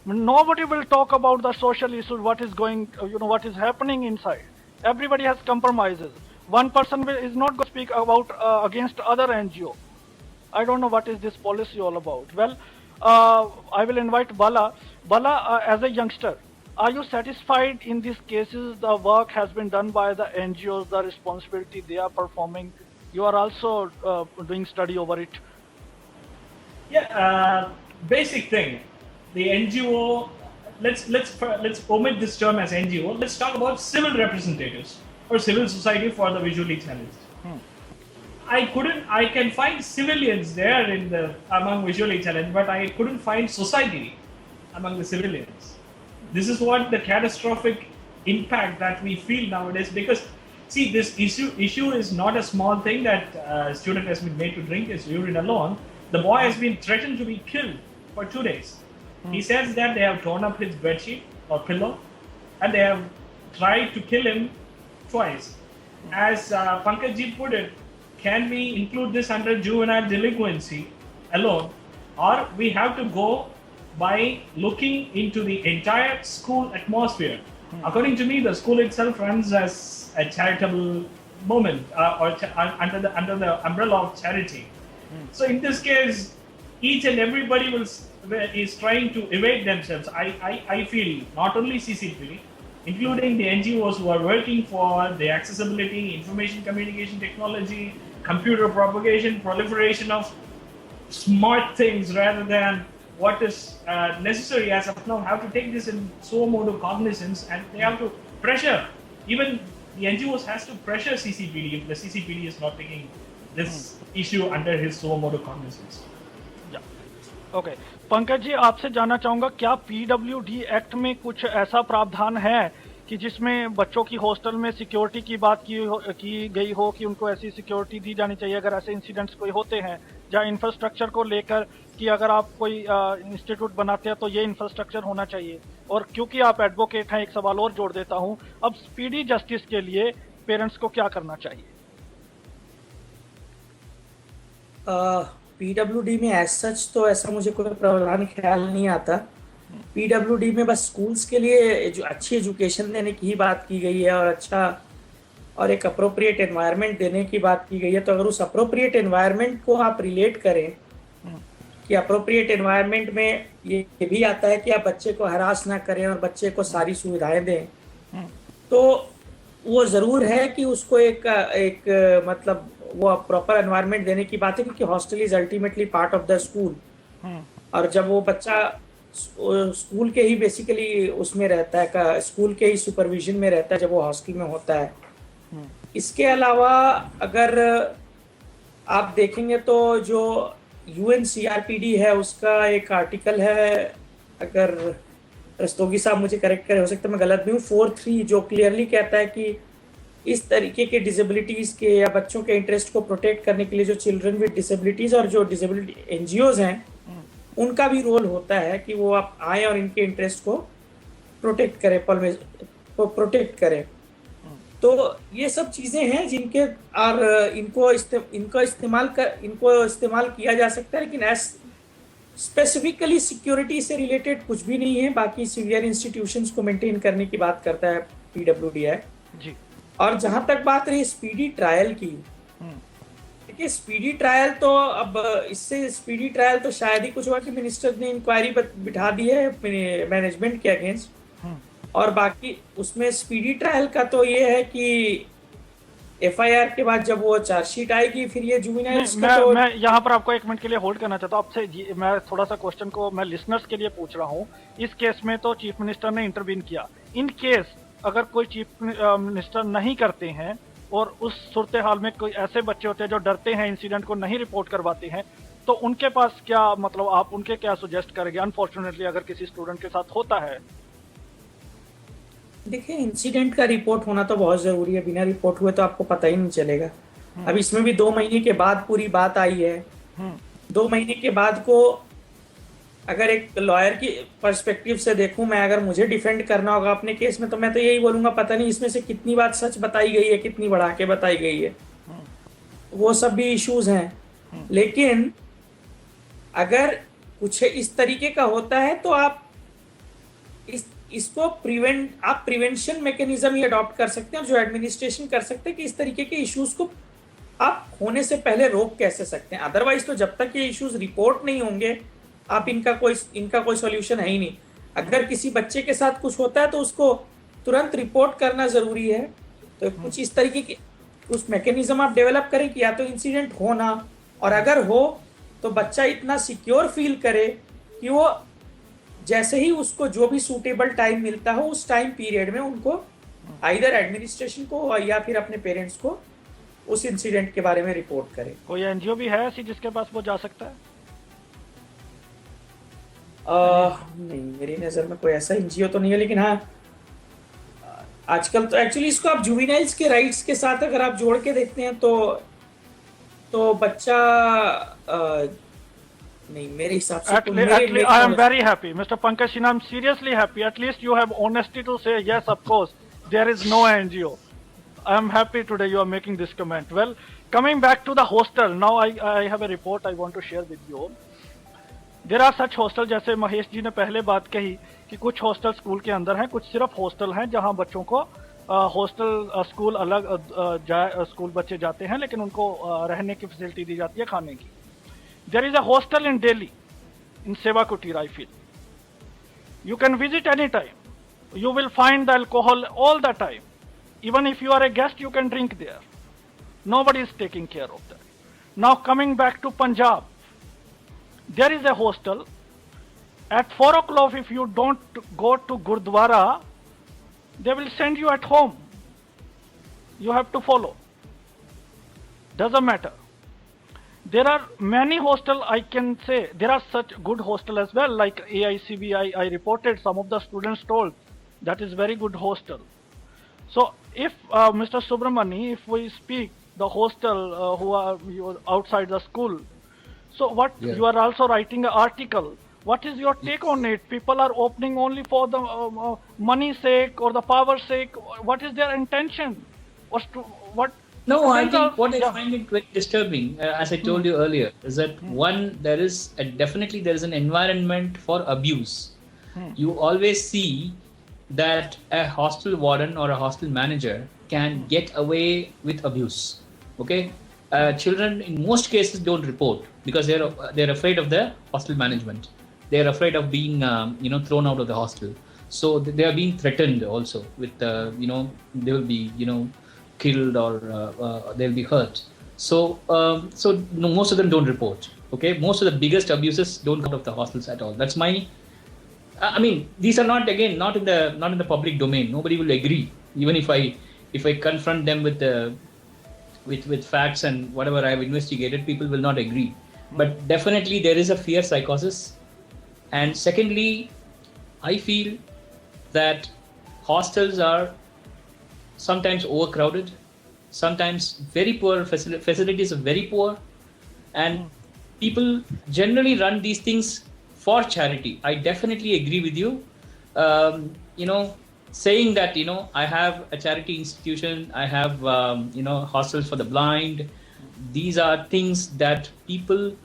Nobody will talk about the social issues, what is going, what is happening inside. Everybody has compromises. One person is not going to speak about against other NGO. I don't know what is this policy all about. Well, I will invite Bala. Bala, as a youngster, are you satisfied in these cases? The work has been done by the NGOs, the responsibility they are performing. You are also doing study over it. Yeah, basic thing. The NGO. Let's omit this term as NGO. Let's talk about civil representatives or civil society for the visually challenged. I can find civilians there among visually challenged, but I couldn't find society among the civilians. This is what the catastrophic impact that we feel nowadays, because see, this issue is not a small thing that a student has been made to drink his urine alone. The boy has been threatened to be killed for 2 days. He says that they have torn up his bedsheet or pillow and they have tried to kill him twice. As Pankaj put it, can we include this under juvenile delinquency alone, or we have to go by looking into the entire school atmosphere? According to me, the school itself runs as a charitable moment under the umbrella of charity. So in this case, each and everybody is trying to evade themselves. I feel not only CCPD, including the NGOs who are working for the accessibility, information communication technology, computer propagation, proliferation of smart things rather than what is necessary as of now, have to take this in suo modo cognizance, and they have to pressure. Even the NGOs has to pressure CCPD if the CCPD is not taking this issue under his suo modo cognizance. Okay Pankaj ji, आपसे जानना चाहूंगा, क्या PWD act में कुछ ऐसा प्रावधान है कि जिसमें बच्चों की हॉस्टल में सिक्योरिटी की बात की गई हो कि उनको ऐसी सिक्योरिटी दी जानी चाहिए अगर ऐसे इंसिडेंट्स कोई होते हैं, या इंफ्रास्ट्रक्चर को लेकर कि अगर आप कोई इंस्टीट्यूट बनाते हैं तो ये इंफ्रास्ट्रक्चर होना चाहिए? और क्योंकि आप एडवोकेट हैं, एक सवाल और जोड़ देता हूं, अब स्पीडी जस्टिस के लिए पेरेंट्स को क्या करना चाहिए? पीडब्ल्यूडी में एज सच तो ऐसा मुझे कोई प्रावधान ख्याल नहीं आता। पीडब्ल्यूडी में बस स्कूल्स के लिए जो अच्छी एजुकेशन देने की ही बात की गई है और अच्छा और एक अप्रोप्रिएट एनवायरनमेंट देने की बात की गई है। तो अगर उस अप्रोप्रिएट एनवायरनमेंट को आप रिलेट करें कि अप्रोप्रिएट एनवायरनमेंट में ये भी आता है कि आप बच्चे को हरास ना करें और बच्चे को सारी सुविधाएं दें, तो वो ज़रूर है कि उसको एक मतलब वो प्रॉपर एनवायरनमेंट देने की बात है, क्योंकि hostel is ultimately part of the school. और जब वो बच्चा स्कूल के ही बेसिकली उसमें रहता है, स्कूल के ही सुपरविजन में रहता है जब वो हॉस्टल में होता है। इसके अलावा अगर आप देखेंगे तो जो UNCRPD है उसका एक आर्टिकल है, अगर रस्तोगी साहब मुझे करेक्ट करें, हो सकता है मैं गलत भी हूँ, 4.3, जो क्लियरली कहता है कि इस तरीके के डिसेबिलिटीज के या बच्चों के इंटरेस्ट को प्रोटेक्ट करने के लिए जो चिल्ड्रन विद डिसेबिलिटीज और जो डिसेबिलिटी NGOs हैं उनका भी रोल होता है कि वो आप आए और इनके इंटरेस्ट को प्रोटेक्ट करे। तो ये सब चीजें हैं जिनके और इनको इस्तेमाल किया जा सकता है, लेकिन स्पेसिफिकली सिक्योरिटी से रिलेटेड कुछ भी नहीं है। बाकी सीवियर इंस्टीट्यूशंस को मेंटेन करने की बात करता है PWD एक्ट जी। और जहां तक बात रही स्पीडी ट्रायल की, देखिए स्पीडी ट्रायल तो अब इससे स्पीडी ट्रायल तो शायद ही कुछ हुआ कि मिनिस्टर ने इंक्वायरी बिठा दी है मैनेजमेंट के अगेंस्ट, और बाकी उसमें स्पीडी ट्रायल का तो ये है कि FIR के बाद जब वो चार्जशीट आएगी फिर ये जुवेनाइल्स का तो मैं यहाँ पर आपको 1 मिनट के लिए होल्ड करना चाहता हूँ आपसे। मैं थोड़ा सा क्वेश्चन को मैं लिसनर्स के लिए पूछ रहा हूँ। इस केस में तो चीफ मिनिस्टर ने इंटरवीन किया। इन केस अगर कोई चीफ मिनिस्टर नहीं करते हैं और उस सूरत हाल में कोई ऐसे बच्चे होते हैं जो डरते हैं, इंसिडेंट को नहीं रिपोर्ट करवाते हैं, तो उनके पास क्या मतलब आप उनके क्या सुजेस्ट करेंगे अनफॉर्चुनेटली अगर किसी स्टूडेंट के साथ होता है? देखिए इंसिडेंट का रिपोर्ट होना तो बहुत जरूरी है, बिना रिपोर्ट हुए तो आपको पता ही नहीं चलेगा। अब इसमें भी 2 महीने के बाद पूरी बात आई है। 2 महीने के बाद को अगर एक लॉयर की पर्सपेक्टिव से देखूं मैं, अगर मुझे डिफेंड करना होगा अपने केस में, तो मैं तो यही बोलूंगा पता नहीं इसमें से कितनी बात सच बताई गई है, कितनी बढ़ा के बताई गई है, वो सब भी इश्यूज हैं। लेकिन अगर कुछ इस तरीके का होता है तो आप इसको प्रिवेंशन मैकेनिज्म ही अडॉप्ट कर सकते हैं, और जो एडमिनिस्ट्रेशन कर सकते हैं कि इस तरीके के इश्यूज को आप होने से पहले रोक कैसे सकते हैं। अदरवाइज तो जब तक ये इश्यूज रिपोर्ट नहीं होंगे आप इनका कोई सॉल्यूशन है ही नहीं। अगर किसी बच्चे के साथ कुछ होता है तो उसको तुरंत रिपोर्ट करना जरूरी है। तो कुछ इस तरीके की कुछ मैकेनिज्म आप डेवलप करें कि या तो इंसिडेंट हो ना, और अगर हो तो बच्चा इतना सिक्योर फील करे कि वो जैसे ही उसको जो भी सूटेबल टाइम मिलता हो उस टाइम पीरियड में उनको आइदर एडमिनिस्ट्रेशन को या फिर अपने पेरेंट्स को उस इंसिडेंट के बारे में रिपोर्ट करे। कोई एनजीओ भी है ऐसी जिसके पास वो जा सकता है? नहीं, मेरी नजर में कोई ऐसा एनजीओ तो नहीं है, लेकिन हाँ आजकल तो एक्चुअली इसको आप जुवेनाइल्स के राइट्स के साथ अगर आप जोड़ के देखते हैं तो बच्चा नहीं, मेरे हिसाब से I am very happy, Mr. Pankaj Sinha. I'm seriously happy. At least you have honesty to say yes, of course, there is no NGO. I am happy today you are making this comment. Well, coming back to the hostel, now I have a report I want to share with you. There are such hostels, जैसे महेश जी ने पहले बात कही कि कुछ hostel school के अंदर हैं, कुछ सिर्फ हॉस्टल हैं जहां बच्चों को हॉस्टल स्कूल अलग स्कूल बच्चे जाते हैं, लेकिन उनको रहने की फैसिलिटी दी जाती है, खाने की। There is a hostel in Delhi, in Seva Kutir, I feel. You can visit any time. You will find the alcohol all the time. Even if you are a guest, you can drink there. Nobody is taking care of that. Now coming back to Punjab, there is a hostel. At 4 o'clock, if you don't go to Gurdwara, they will send you at home. You have to follow. Doesn't matter. There are many hostels, I can say. There are such good hostels as well, like AICB. I reported some of the students told that is very good hostel. So if Mr. Subramani, if we speak the hostel who are outside the school, so what you are also writing an article. What is your take on it? People are opening only for the money sake or the power sake. What is their intention? What? No, I think what I find it very disturbing, as I told you earlier, is that one, there is definitely there is an environment for abuse. You always see that a hostel warden or a hostel manager can get away with abuse. Okay, children in most cases don't report because they're afraid of the hostel management. They're afraid of being thrown out of the hostel. So they are being threatened also with they will be killed or they'll be hurt. So most of them don't report. Okay, most of the biggest abuses don't come out of the hostels at all. That's my. I mean, these are not in the public domain. Nobody will agree. Even if I confront them with facts and whatever I have investigated, people will not agree. But definitely there is a fear psychosis. And secondly, I feel that hostels are sometimes overcrowded, sometimes very poor facilities are very poor, and people generally run these things for charity. I definitely agree with you. saying that, I have a charity institution, I have, hostels for the blind. These are things that people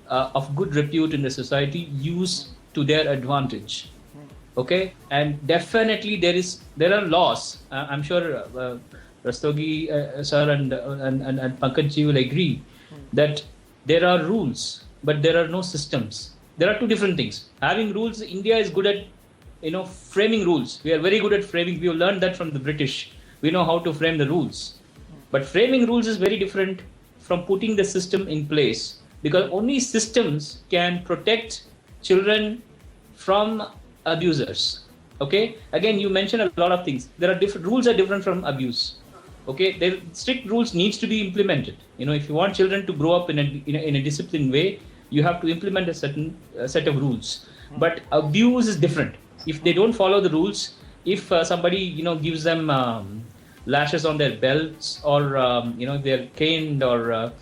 of good repute in the society use to their advantage. Okay, and definitely there are laws. I'm sure Rastogi sir and Pankaj ji will agree that there are rules, but there are no systems. There are two different things. Having rules, India is good at framing rules. We are very good at framing. We have learned that from the British. We know how to frame the rules. But framing rules is very different from putting the system in place, because only systems can protect children from abusers. Okay, again, you mentioned a lot of things. There are different rules, are different from abuse. Okay, strict rules needs to be implemented. If you want children to grow up in a disciplined way, you have to implement a certain set of rules. But abuse is different. If they don't follow the rules, if somebody gives them lashes on their belts, or if they're caned or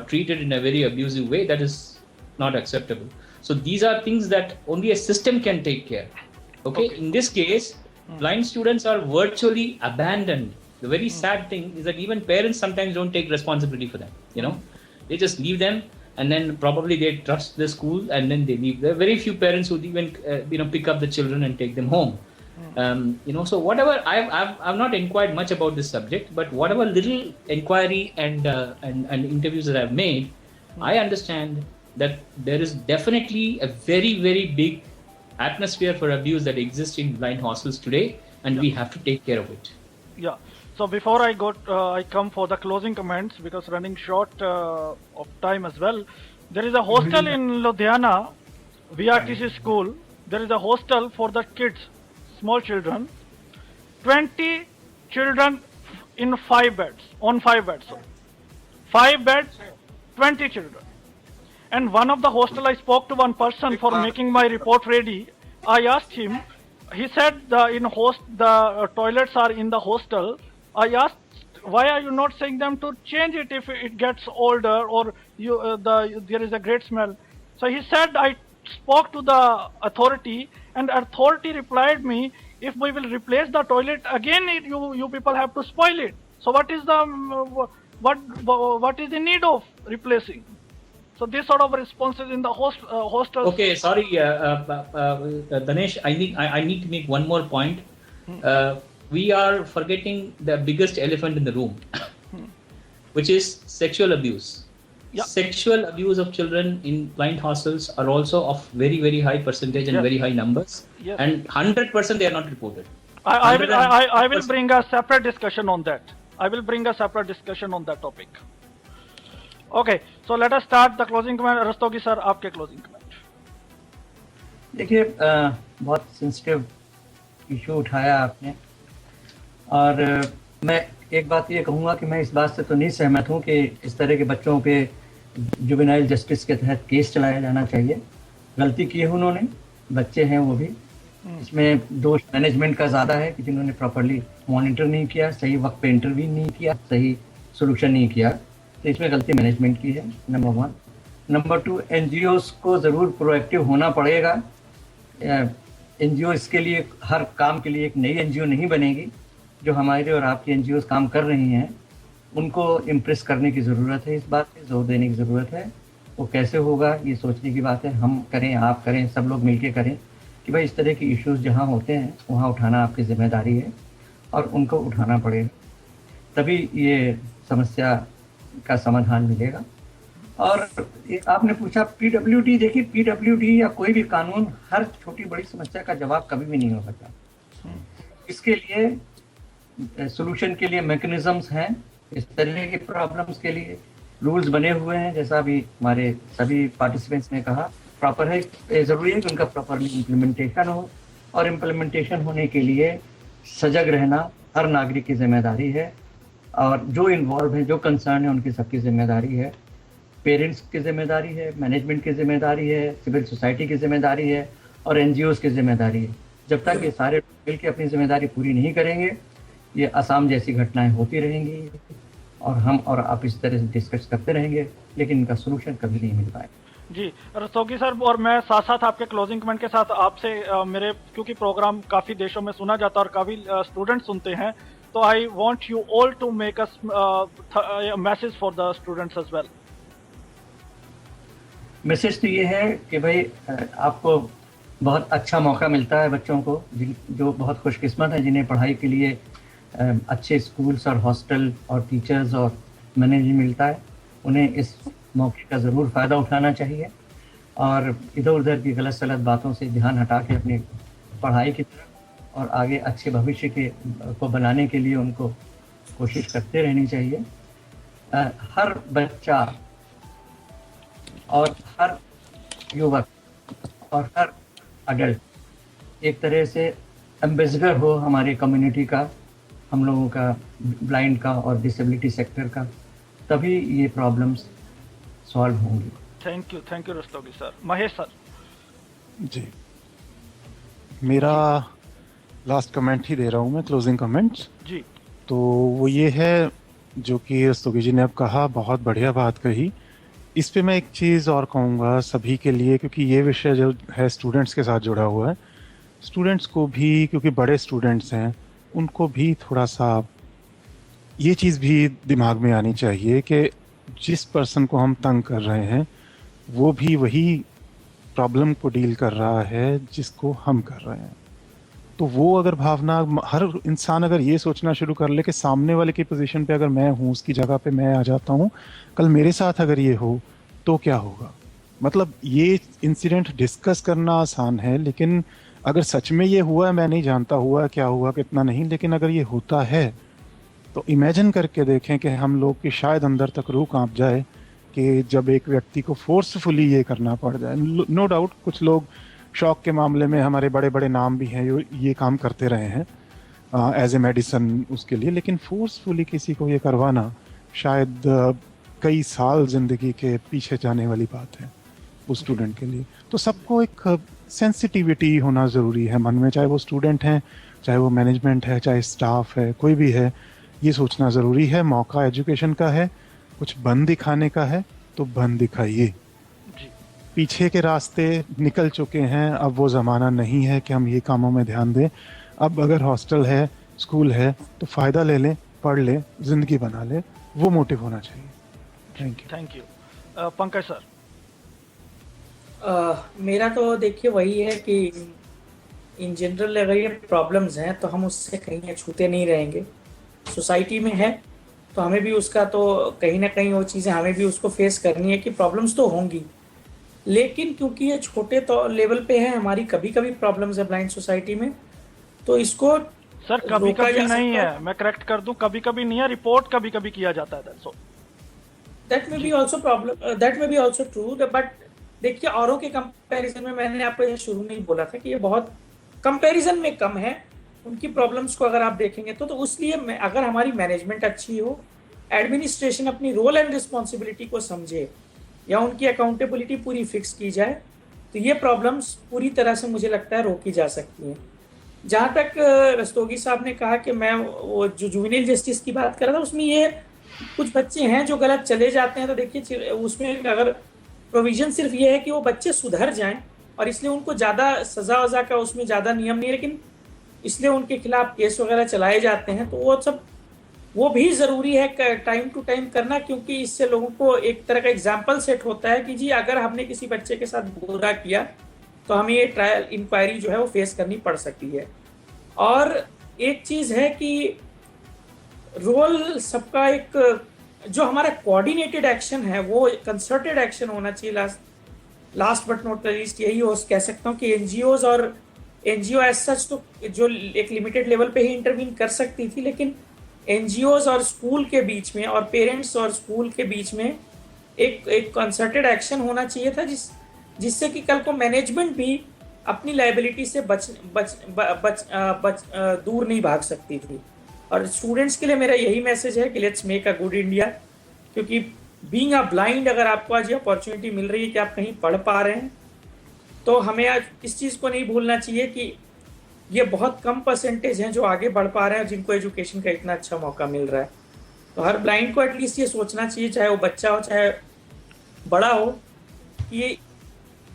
treated in a very abusive way, that is not acceptable. So these are things that only a system can take care. Okay. In this case, blind students are virtually abandoned. The very sad thing is that even parents sometimes don't take responsibility for them. They just leave them, and then probably they trust the school, and then they leave. There are very few parents who even pick up the children and take them home. So whatever, I've not inquired much about this subject, but whatever little inquiry and interviews that I've made, I understand that there is definitely a very, very big atmosphere for abuse that exists in blind hostels today, and we have to take care of it. Yeah. So before I come for the closing comments, because running short of time as well. There is a hostel in Ludhiana, VRTC school. There is a hostel for the kids, small children. 20 children in 5 beds, on 5 beds. So 5 beds, 20 children. And one of the hostel, I spoke to one person for making my report ready. I asked him. He said the toilets are in the hostel. I asked, why are you not saying them to change it if it gets older or there is a great smell? So he said, I spoke to the authority, and authority replied me, if we will replace the toilet again, you people have to spoil it. So what is the need of replacing? So this sort of responses in the hostels. Okay, sorry, Danesh. I need to make one more point. We are forgetting the biggest elephant in the room, which is sexual abuse. Yeah. Sexual abuse of children in blind hostels are also of very, very high percentage and very high numbers. Yes. And 100% they are not reported. I will bring a separate discussion on that. I will bring a separate discussion on that topic. Okay, so let us start the closing comment. Rastogi sir, आपके closing comment. देखिए, बहुत sensitive issue उठाया आपने, और मैं एक बात ये कहूँगा कि मैं इस बात से तो नहीं सहमत हूँ कि इस तरह के बच्चों पे जुवेनाइल जस्टिस के तहत केस चलाया जाना चाहिए। गलती की है उन्होंने, बच्चे हैं वो भी। इसमें दोष मैनेजमेंट का ज़्यादा है कि जिन्होंने प्रॉपरली मॉनिटर नहीं किया, सही वक्त पे इंटरव्यू नहीं किया, सही सोल्यूशन नहीं किया, तो इसमें गलती मैनेजमेंट की है, नंबर 1। नंबर 2, NGOs को ज़रूर प्रोएक्टिव होना पड़ेगा। NGO इसके लिए, हर काम के लिए एक नई NGO नहीं बनेगी। जो हमारे और आपकी NGOs काम कर रही हैं, उनको इम्प्रेस करने की ज़रूरत है, इस बात पे जोर देने की ज़रूरत है। वो कैसे होगा, ये सोचने की बात है। हम करें, आप करें, सब लोग मिलके करें कि भाई इस तरह के इश्यूज जहाँ होते हैं वहाँ उठाना आपकी जिम्मेदारी है, और उनको उठाना पड़ेगा, तभी ये समस्या का समाधान मिलेगा। और आपने पूछा PWD, देखिए PWD या कोई भी कानून हर छोटी बड़ी समस्या का जवाब कभी भी नहीं हो सकता। इसके लिए सॉल्यूशन के लिए मैकेनिज्म्स हैं, इस तरह की प्रॉब्लम्स के लिए रूल्स बने हुए हैं, जैसा अभी हमारे सभी पार्टिसिपेंट्स ने कहा। प्रॉपर है, ज़रूरी है कि उनका प्रॉपरली इम्प्लीमेंटेशन हो, और इम्प्लीमेंटेशन होने के लिए सजग रहना हर नागरिक की जिम्मेदारी है, और जो इन्वॉल्व है, जो कंसर्न है, उनकी सबकी जिम्मेदारी है। पेरेंट्स की जिम्मेदारी है, मैनेजमेंट की जिम्मेदारी है, सिविल सोसाइटी की जिम्मेदारी है, और NGOs की जिम्मेदारी है। जब तक ये सारे मिल के अपनी जिम्मेदारी पूरी नहीं करेंगे, ये असम जैसी घटनाएं होती रहेंगी, और हम और आप इस तरह से डिस्कस करते रहेंगे, लेकिन इनका सोल्यूशन कभी नहीं मिल पाएगा। जी रस्तोगी सर, और मैं साथ साथ आपके क्लोजिंग कमेंट के साथ आपसे मेरे क्योंकि प्रोग्राम काफ़ी देशों में सुना जाता है और काफ़ी स्टूडेंट्स सुनते हैं, तो I want you all to make us message for the students as well. Message तो ये है कि भाई आपको बहुत अच्छा मौका मिलता है बच्चों को, जो बहुत खुशकिस्मत हैं जिन्हें पढ़ाई के लिए अच्छे स्कूल्स और हॉस्टल और टीचर्स और मैनेजमेंट मिलता है। उन्हें इस मौके का ज़रूर फ़ायदा उठाना चाहिए और इधर उधर की गलत सलत बातों से ध्यान हटा के अपनी पढ़ाई की तरफ और आगे अच्छे भविष्य को बनाने के लिए उनको कोशिश करते रहनी चाहिए। हर बच्चा और हर युवक और हर अडल्ट एक तरह से एम्बेसडर हो हमारे कम्युनिटी का, हम लोगों का, ब्लाइंड का और डिसेबिलिटी सेक्टर का, तभी ये प्रॉब्लम्स सॉल्व होंगी। Thank you Rastogi sir. Mahesh sir. जी, मेरा लास्ट कमेंट ही दे रहा हूँ मैं, क्लोजिंग कमेंट्स। जी, तो वो ये है जो कि रस्तोगी जी ने अब कहा, बहुत बढ़िया बात कही। इस पे मैं एक चीज़ और कहूँगा सभी के लिए, क्योंकि ये विषय जो है स्टूडेंट्स के साथ जुड़ा हुआ है, स्टूडेंट्स को भी, क्योंकि बड़े स्टूडेंट्स हैं, उनको भी थोड़ा सा ये चीज़ भी दिमाग में आनी चाहिए कि जिस पर्सन को हम तंग कर रहे हैं वो भी वही प्रॉब्लम को डील कर रहा है जिसको हम कर रहे हैं। तो वो अगर भावना, हर इंसान अगर ये सोचना शुरू कर ले कि सामने वाले की पोजीशन पे अगर मैं हूँ, उसकी जगह पे मैं आ जाता हूँ, कल मेरे साथ अगर ये हो तो क्या होगा। मतलब ये इंसिडेंट डिस्कस करना आसान है, लेकिन अगर सच में ये हुआ है, मैं नहीं जानता हुआ क्या हुआ कितना नहीं, लेकिन अगर ये होता है तो इमेजिन करके देखें कि हम लोग की शायद अंदर तक रूह कांप जाए कि जब एक व्यक्ति को फोर्सफुली ये करना पड़ जाए। नो डाउट कुछ लोग शौक के मामले में, हमारे बड़े बड़े नाम भी हैं ये काम करते रहे हैं एज ए मेडिसन उसके लिए, लेकिन फोर्सफुली किसी को ये करवाना शायद कई साल ज़िंदगी के पीछे जाने वाली बात है उस स्टूडेंट के लिए। तो सबको एक सेंसिटिविटी होना ज़रूरी है मन में, चाहे वो स्टूडेंट हैं, चाहे वो मैनेजमेंट है, चाहे स्टाफ है, कोई भी है, ये सोचना ज़रूरी है। मौका एजुकेशन का है, कुछ बन दिखाने का है तो बन दिखाइए। पीछे के रास्ते निकल चुके हैं, अब वो ज़माना नहीं है कि हम ये कामों में ध्यान दें। अब अगर हॉस्टल है, स्कूल है तो फ़ायदा ले लें, पढ़ लें, ज़िंदगी बना लें, वो मोटिव होना चाहिए। Thank you. पंकज सर। मेरा तो देखिए वही है कि इन जनरल अगर ये प्रॉब्लम्स हैं तो हम उससे कहीं छूते नहीं रहेंगे। सोसाइटी में है तो हमें भी उसका तो कहीं ना कहीं वो चीज़ें हमें भी उसको फेस करनी है कि प्रॉब्लम्स तो होंगी, लेकिन क्योंकि ये छोटे तो लेवल पे है, हमारी कभी कभी प्रॉब्लम्स है ब्लाइंड सोसाइटी में, तो इसको सर कभी कभी नहीं है, मैं करेक्ट कर दूं, कभी कभी नहीं है, रिपोर्ट कभी कभी किया जाता है। That may be also problem, that may be also true, but देखिए औरों के कंपैरिजन में मैंने आपको ये शुरू में ही बोला था कि ये बहुत कंपैरिजन में कम है उनकी प्रॉब्लम्स को अगर आप देखेंगे तो इसलिए अगर हमारी मैनेजमेंट अच्छी हो, एडमिनिस्ट्रेशन अपनी रोल एंड रिस्पॉन्सिबिलिटी को समझे या उनकी अकाउंटेबिलिटी पूरी फिक्स की जाए तो ये प्रॉब्लम्स पूरी तरह से मुझे लगता है रोकी जा सकती हैं। जहाँ तक रस्तोगी साहब ने कहा कि मैं वो जो जुवेनाइल जस्टिस की बात कर रहा था, उसमें ये कुछ बच्चे हैं जो गलत चले जाते हैं, तो देखिए उसमें अगर प्रोविजन सिर्फ ये है कि वो बच्चे सुधर जाएं और इसलिए उनको ज़्यादा सजा वजा का उसमें ज़्यादा नियम नहीं है, लेकिन इसलिए उनके खिलाफ केस वगैरह चलाए जाते हैं, तो वो सब वो भी ज़रूरी है टाइम टू टाइम करना, क्योंकि इससे लोगों को एक तरह का एग्जाम्पल सेट होता है कि जी अगर हमने किसी बच्चे के साथ बुरा किया तो हमें ये ट्रायल इंक्वायरी जो है वो फेस करनी पड़ सकती है। और एक चीज़ है कि रोल सबका एक जो हमारा कोऑर्डिनेटेड एक्शन है वो कंसर्टेड एक्शन होना चाहिए। लास्ट बट नॉट लीस्ट यही हो कह सकता हूँ कि एनजीओज और एनजीओ एज सच तो जो एक लिमिटेड लेवल पे ही इंटरवीन कर सकती थी, लेकिन एनजीओज और स्कूल के बीच में और पेरेंट्स और स्कूल के बीच में एक कंसर्टेड एक्शन होना चाहिए था जिससे कि कल को मैनेजमेंट भी अपनी लायबिलिटी से दूर नहीं भाग सकती थी। और स्टूडेंट्स के लिए मेरा यही मैसेज है कि let's make a good India, क्योंकि बीइंग अ ब्लाइंड अगर आपको आज ये अपॉर्चुनिटी मिल रही है कि आप कहीं पढ़ पा रहे हैं तो हमें आज इस चीज़ को नहीं भूलना चाहिए कि ये बहुत कम परसेंटेज हैं जो आगे बढ़ पा रहे हैं जिनको एजुकेशन का इतना अच्छा मौका मिल रहा है। तो हर ब्लाइंड को एटलीस्ट ये सोचना चाहिए, चाहे वो बच्चा हो चाहे बड़ा हो, कि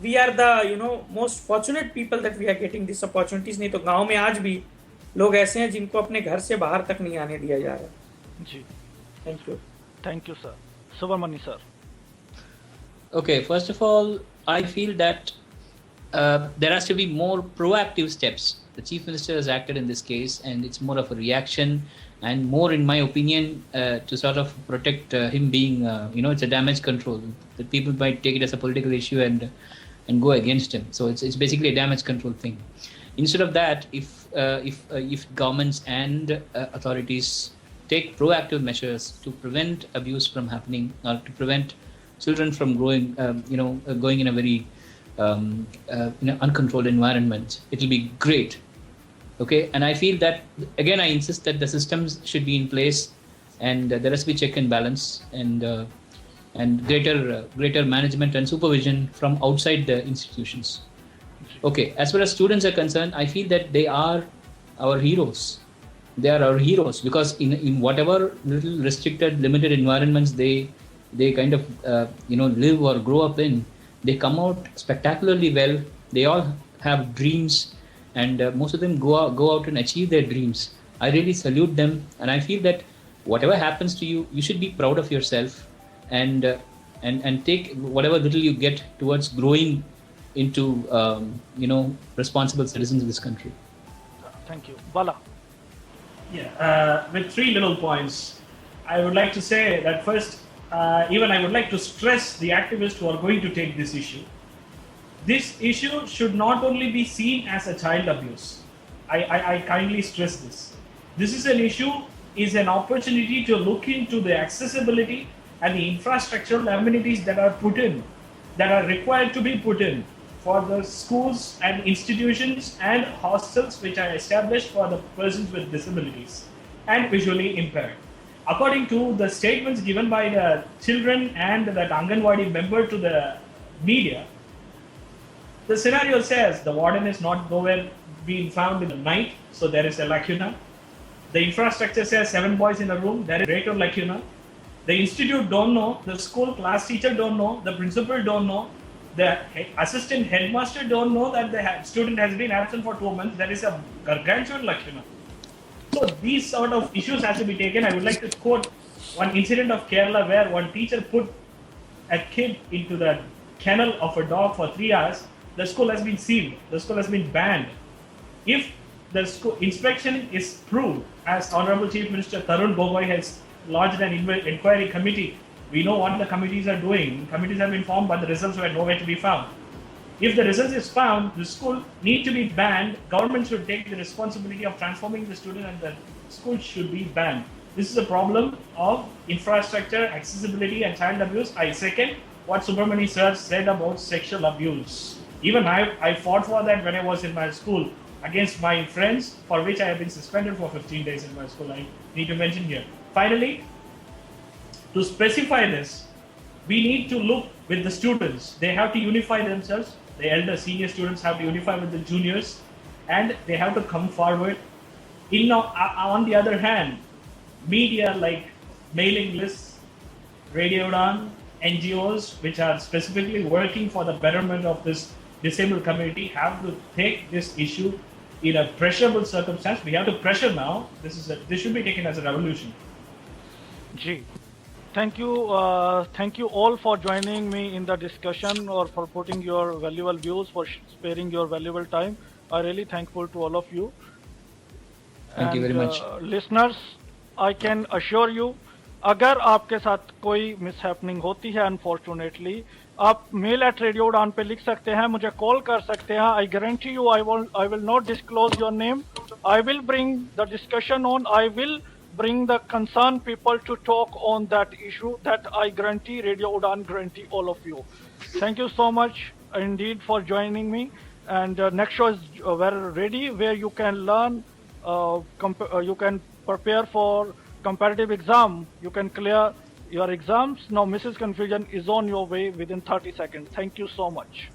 we are the most fortunate people that we are getting these opportunities. नहीं तो गांव में आज भी लोग ऐसे हैं जिनको अपने घर से बाहर तक नहीं आने दिया जा रहा। जी, thank you sir. Subramani sir. Okay, first of all, I feel that there has to be more proactive steps. The Chief Minister has acted in this case, and it's more of a reaction and more, in my opinion, to sort of protect him being, it's a damage control. That people might take it as a political issue and go against him. So it's basically a damage control thing. Instead of that, if governments and authorities take proactive measures to prevent abuse from happening or to prevent children from growing, going in a very uncontrolled environment, it will be great. Okay, and I feel that, again, I insist that the systems should be in place, and there has to be check and balance, and greater management and supervision from outside the institutions. Okay, as far as students are concerned, I feel that they are our heroes. They are our heroes because in whatever little restricted, limited environments they kind of live or grow up in, they come out spectacularly well. They all have dreams, and most of them go out and achieve their dreams. I really salute them, and I feel that whatever happens to you, you should be proud of yourself, and take whatever little you get towards growing into responsible citizens of this country. Thank you, Bala. Yeah, with three little points, I would like to say that first, even I would like to stress the activists who are going to take this issue. This issue should not only be seen as a child abuse. I kindly stress this. This is an issue, is an opportunity to look into the accessibility and the infrastructural amenities that are put in, that are required to be put in for the schools and institutions and hostels which are established for the persons with disabilities and visually impaired. According to the statements given by the children and that Anganwadi member to the media, the scenario says the warden is not nowhere being found in the night, so there is a lacuna. The infrastructure says 7 boys in a room, there is a greater lacuna. The institute don't know, the school class teacher don't know, the principal don't know, the assistant headmaster don't know that the student has been absent for 2 months. There is a gargantuan lacuna. So these sort of issues have to be taken. I would like to quote one incident of Kerala where one teacher put a kid into the kennel of a dog for 3 hours. The school has been sealed. The school has been banned. If the school inspection is proved, as Honorable Chief Minister Tarun Gogoi has lodged an inquiry committee, we know what the committees are doing. Committees have been formed, but the results were nowhere to be found. If the results is found, the school need to be banned. Government should take the responsibility of transforming the student, and the school should be banned. This is a problem of infrastructure, accessibility, and child abuse. I second what Subramani sir said about sexual abuse. Even I fought for that when I was in my school against my friends, for which I have been suspended for 15 days in my school. I need to mention here. Finally, to specify this, we need to look with the students. They have to unify themselves. The elder senior students have to unify with the juniors, and they have to come forward. On the other hand, media like mailing lists, Radio Udan, NGOs which are specifically working for the betterment of this disabled community have to take this issue in a pressurable circumstance. We have to pressure now. This should be taken as a revolution. Ji. Thank you all for joining me in the discussion or for putting your valuable views, for sparing your valuable time. I'm really thankful to all of you. Thank you very much. Listeners, I can assure you, अगर आपके साथ कोई mishappening होती है unfortunately, आप mail@radioudan पे लिख सकते हैं, मुझे कॉल कर सकते हैं. I guarantee you I will not disclose your name. I will bring the discussion on. I will bring the concerned people to talk on that issue. That I guarantee, Radio Udan guarantee all of you. Thank you so much indeed for joining me. And next show is very ready, where you can learn, you can prepare for comparative exam. You can clear your exams. Now Mrs. Confusion is on your way within 30 seconds. Thank you so much.